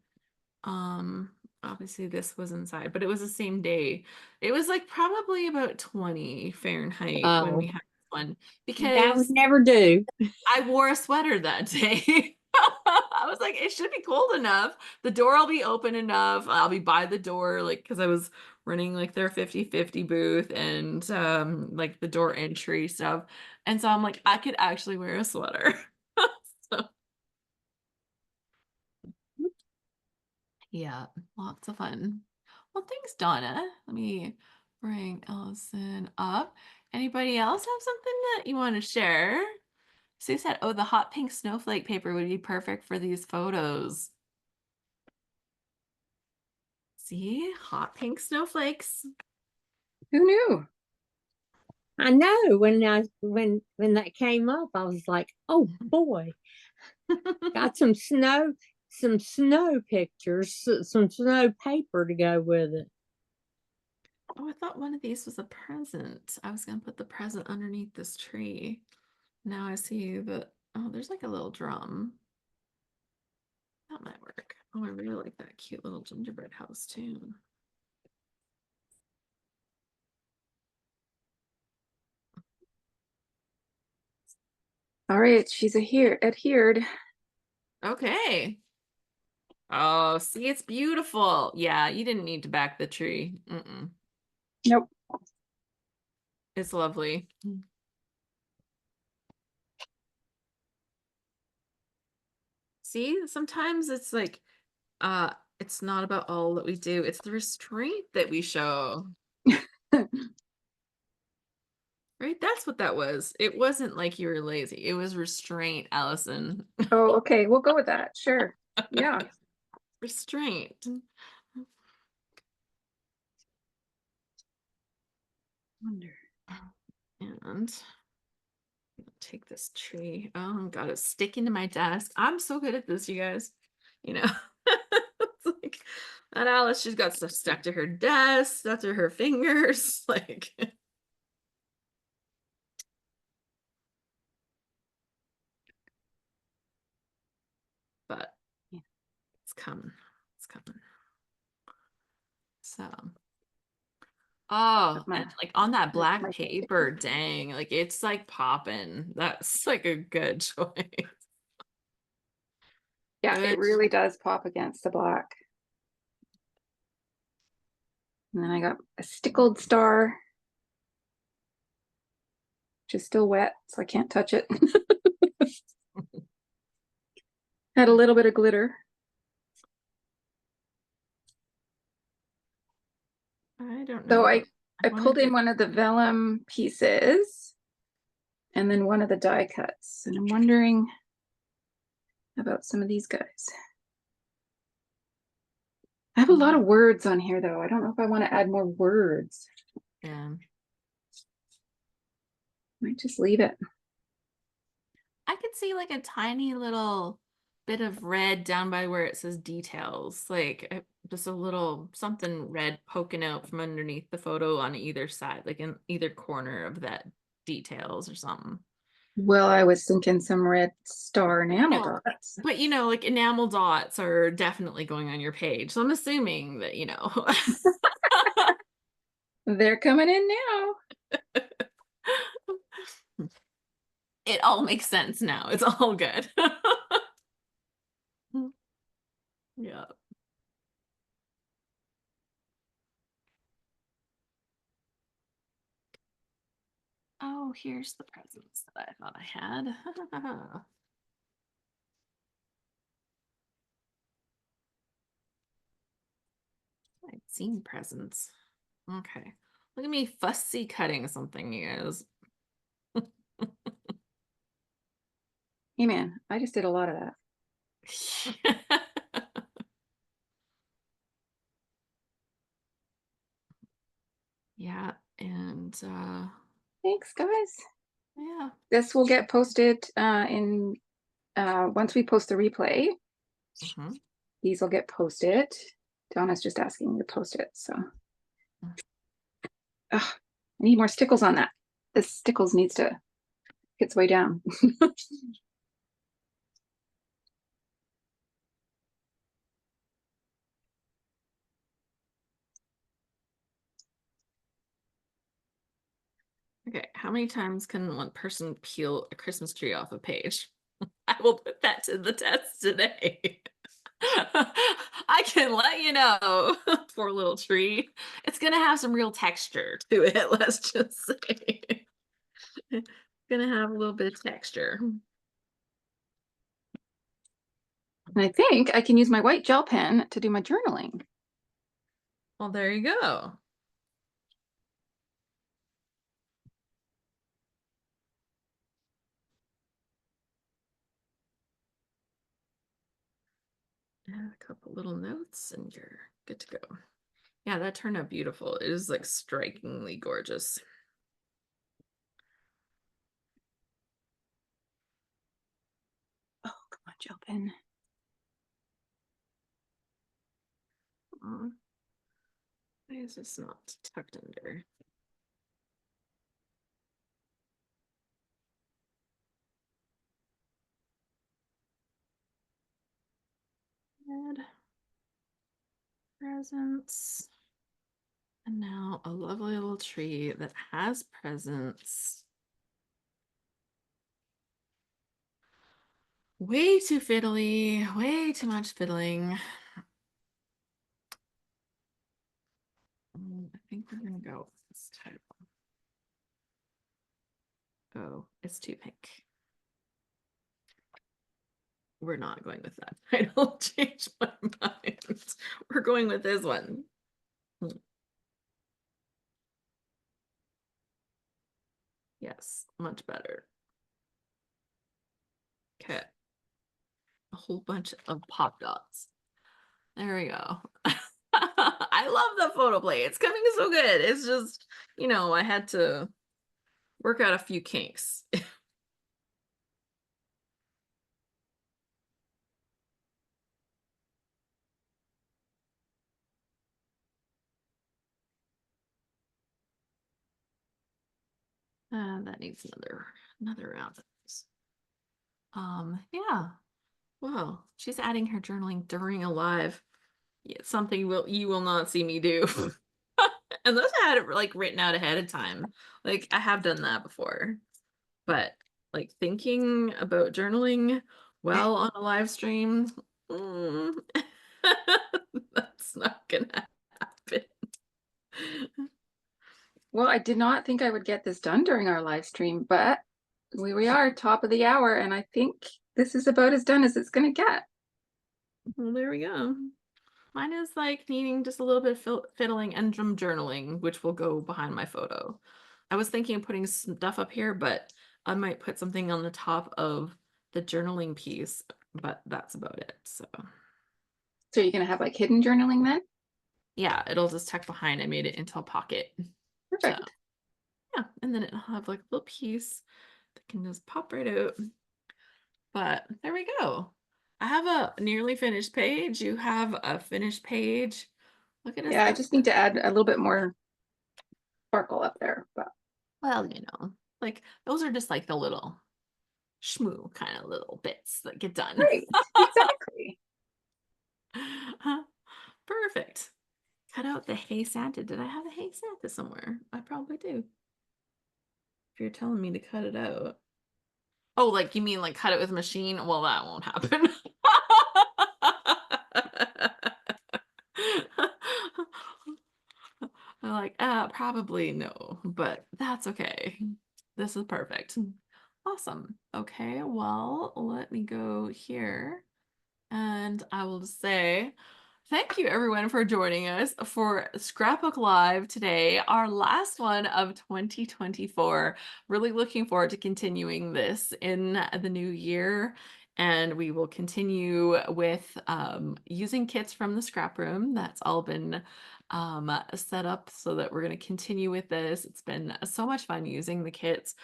Um, Obviously this was inside, but it was the same day. It was like probably about 20 Fahrenheit when we Oh, had this one that would because never do. I wore a sweater that day. I was like, it should be cold enough. The door will be open enough. I'll be by the door, like, because I was running like their 50/50 booth and like the door entry stuff. And so I'm like, I could actually wear a sweater. So yeah, lots of fun. Well, thanks, Donna. Let me bring Allison up. Anybody else have something that you want to share? Sue said, oh, the hot pink snowflake paper would be perfect for these photos. See, hot pink snowflakes. Who knew? I know, when that came up, I was like, oh boy, got some snow pictures, some snow paper to go with it. Oh, I thought one of these was a present. I was going to put the present underneath this tree. Now I see that, oh, there's like a little drum. That might work. Oh, I really like that cute little gingerbread house too. All right, she's adhered. Okay. Oh, see, it's beautiful. Yeah, you didn't need to back the tree. Nope. It's lovely. See, sometimes it's like, it's not about all that we do. It's the restraint that we show. Right? That's what that was. It wasn't like you were lazy. It was restraint, Allison. Oh, okay, we'll go with that. Sure. Yeah. Restraint. Wonder. And take this tree. Oh God, it's sticking to my desk. I'm so good at this, you guys. You know, it's like that Alice, she's got stuff stuck to her desk, stuck to her fingers. Like, but Yeah. it's coming. It's coming. So, oh, and like on that black paper, dang, like it's like popping. That's like a good choice. Yeah, Good. it really does pop against the black. And then I got a stickled star, which is still wet, so I can't touch it. Had a little bit of glitter. I don't So know. I pulled in one of the vellum pieces and then one of the die cuts. And I'm wondering about some of these guys. I have a lot of words on here though. I don't know if I want to add more words. Yeah. Might just leave it. I could see like a tiny little bit of red down by where it says details, like just a little something red poking out from underneath the photo on either side, like in either corner of that details or something. Well, I was thinking some red star enamel dots. But you know, like enamel dots are definitely going on your page. So I'm assuming that, you know. They're coming in now. It all makes sense now. It's all good. Yeah. Oh, here's the presents that I thought I had. I'd seen presents. Okay. Look at me fussy cutting something, you guys. Hey man, I just did a lot of that. Yeah, and Thanks, guys. yeah. This will get posted in once we post the replay. Mhm. These will get posted. Donna's just asking me to post it, so. Ugh, I need more stickles on that. This stickles needs to get its way down. Okay, how many times can one person peel a Christmas tree off a page? I will put that to the test today. I can let you know. Poor little tree. It's gonna have some real texture to it, let's just say. It's gonna have a little bit of texture. And I think I can use my white gel pen to do my journaling. Well, there you go. Add a couple little notes and you're good to go. Yeah, that turned out beautiful. It is like strikingly gorgeous. Oh, come on, gel pen. Aw. Why is this not tucked under? Add presents. And now a lovely little tree that has presents. Way too fiddly, way too much fiddling. I think we're gonna go with this title. Oh, it's too pink. We're not going with that. I don't change my mind. We're going with this one. Yes, much better. Okay. A whole bunch of pop dots. There we go. I love the photo play. It's coming so good. It's just, you know, I had to work out a few kinks. That needs another round of this. Yeah. Wow. She's adding her journaling during a live. Yeah, something you will not see me do. Unless I had it like written out ahead of time. Like I have done that before. But like thinking about journaling while on a live stream, mm, that's not gonna happen. Well, I did not think I would get this done during our live stream, but we are, top of the hour, and I think this is about as done as it's going to get. Well, there we go. Mine is like needing just a little bit of fiddling and some journaling, which will go behind my photo. I was thinking of putting stuff up here, but I might put something on the top of the journaling piece, but that's about it. So So you're going to have like hidden journaling then? yeah, it'll just tuck behind. I made it into a pocket. So Perfect. yeah, and then it'll have like a little piece that can just pop right out. But there we go. I have a nearly finished page. You have a finished page. Look at us Yeah, I go. just need to add a little bit more sparkle up there, but Well, you know, like those are just like the little schmoo kind of little bits that get done. right, exactly. Perfect. Cut out the Hey Santa. Did I have a Hey Santa somewhere? I probably do. If you're telling me to cut it out. Oh, like you mean like cut it with a machine? Well, that won't happen. I'm like, probably no, but that's okay. This is perfect. Awesome. Okay, well, let me go here. And I will just say thank you everyone for joining us for Scrapbook Live today, our last one of 2024. Really looking forward to continuing this in the new year. And we will continue with using kits from the scrap room. That's all been set up so that we're going to continue with this. It's been so much fun using the kits,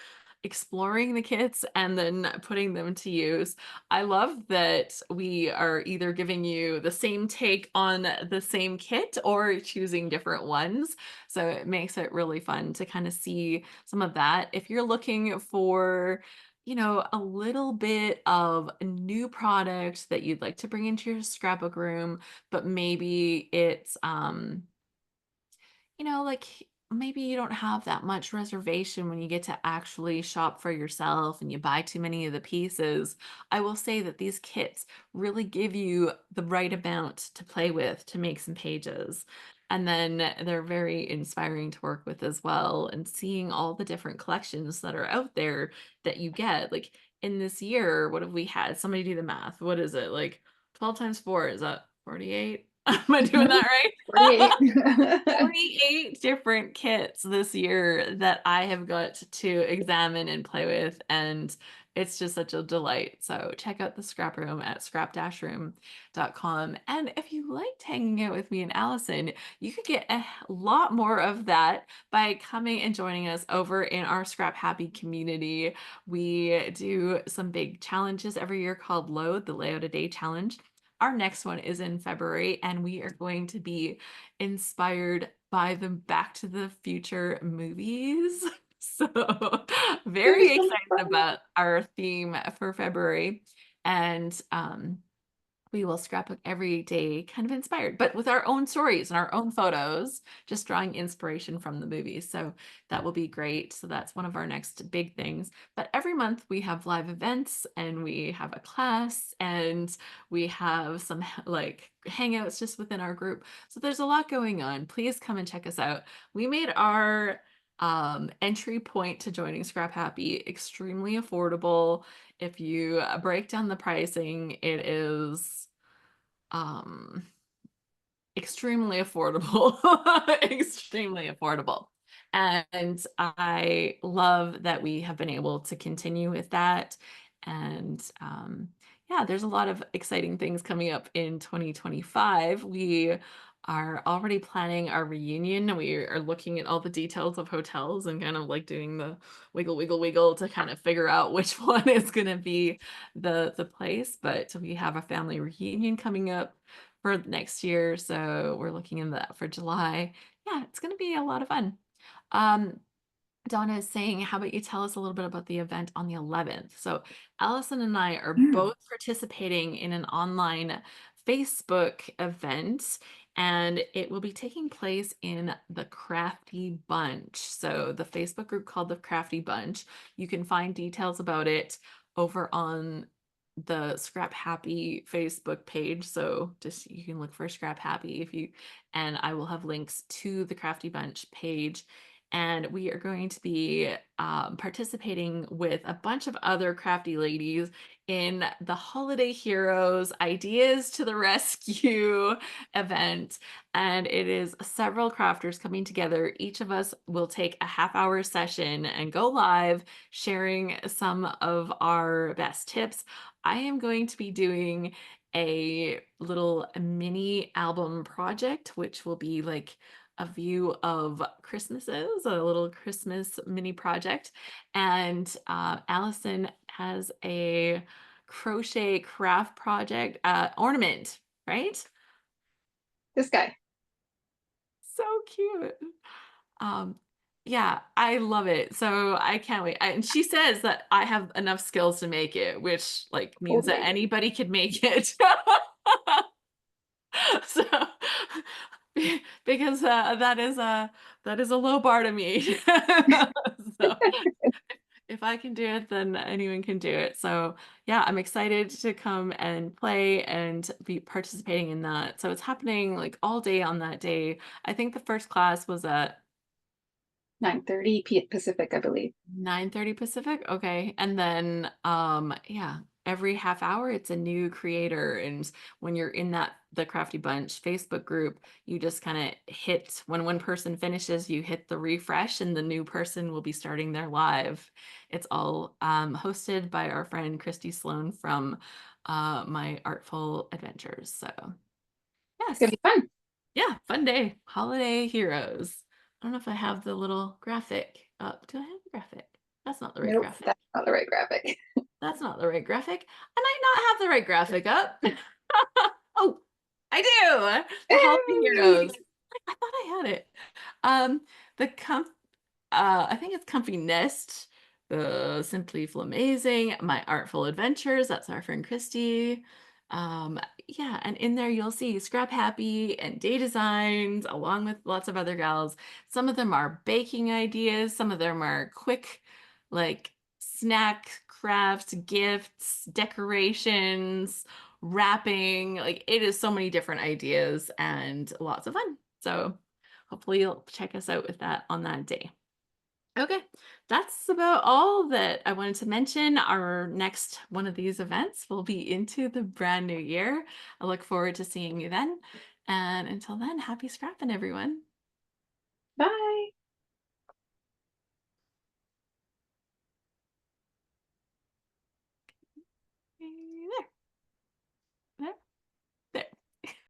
exploring the kits, and then putting them to use. I love that we are either giving you the same take on the same kit or choosing different ones. So it makes it really fun to kind of see some of that. If you're looking for, you know, a little bit of a new product that you'd like to bring into your scrapbook room, but maybe it's you know, like maybe you don't have that much reservation when you get to actually shop for yourself and you buy too many of the pieces. I will say that these kits really give you the right amount to play with to make some pages. And then they're very inspiring to work with as well. And seeing all the different collections that are out there that you get, like in this year, what have we had? Somebody do the math. What is it? Like 12 times 4, is that 48? Am I doing that right? 48. 48 different kits this year that I have got to examine and play with, and it's just such a delight. So check out the scrap room at scrap-room.com. And if you liked hanging out with me and Allison, you could get a lot more of that by coming and joining us over in our Scrap Happy community. We do some big challenges every year called Load, the Layout a Day Challenge. Our next one is in February, and we are going to be inspired by the Back to the Future movies. So It'll be very so excited fun. about our theme for February. And we will scrapbook every day kind of inspired, but with our own stories and our own photos, just drawing inspiration from the movies. So that will be great. So that's one of our next big things. But every month we have live events and we have a class and we have some like hangouts just within our group. So there's a lot going on. Please come and check us out. We made our entry point to joining Scrap Happy extremely affordable. If you break down the pricing, it is um extremely affordable. Extremely affordable. And I love that we have been able to continue with that. And yeah, there's a lot of exciting things coming up in 2025. We are already planning our reunion. We are looking at all the details of hotels and kind of like doing the wiggle, wiggle, wiggle to kind of figure out which one is going to be the place. But we have a family reunion coming up for next year, so we're looking in that for July. Yeah, it's going to be a lot of fun. Um, Donna is saying, how about you tell us a little bit about the event on the 11th? So Allison and I are both participating in an online Facebook event, and it will be taking place in the Crafty Bunch. So the Facebook group called the Crafty Bunch. You can find details about it over on the Scrap Happy Facebook page. So just you can look for Scrap Happy and I will have links to the Crafty Bunch page, and we are going to be participating with a bunch of other crafty ladies in the Holiday Heroes Ideas to the Rescue event. And it is several crafters coming together. Each of us will take a half-hour session and go live, sharing some of our best tips. I am going to be doing a little mini album project, which will be like a view of Christmases, a little Christmas mini project. And Allison has a crochet craft project, ornament, right? This guy. So cute. Um, yeah, I love it. So I can't wait. And she says that I have enough skills to make it, which like means that Totally. anybody could make it. So because that is a low bar to meet. So if I can do it, then anyone can do it. So yeah, I'm excited to come and play and be participating in that. So it's happening like all day on that day. I think the first class was at 9:30 Pacific, I believe. 9:30 Pacific. Okay. And then yeah, every half hour it's a new creator. And when you're in the Crafty Bunch Facebook group, you just kind of hit when one person finishes, you hit the refresh and the new person will be starting their live. It's all hosted by our friend Christy Sloan from My Artful Adventures. So It's gonna yes. be fun. Yeah, fun day. Holiday Heroes. I don't know if I have the little graphic up. Do I have the graphic? That's not the right Nope, graphic. that's not the right graphic. That's not the right graphic. I might not have the right graphic up. Oh, I do. The Holiday Heroes. Hey! I thought I had it. The I think it's Comfy Nest, the Simply Flamazing, My Artful Adventures. That's our friend Christy. Um, yeah, and in there you'll see Scrap Happy and Day Designs, along with lots of other gals. Some of them are baking ideas, some of them are quick, like snack crafts, gifts, decorations, wrapping. Like it is so many different ideas and lots of fun. So hopefully you'll check us out with that on that day. Okay, that's about all that I wanted to mention. Our next one of these events will be into the brand new year. I look forward to seeing you then. And until then, happy scrapping, everyone. Bye.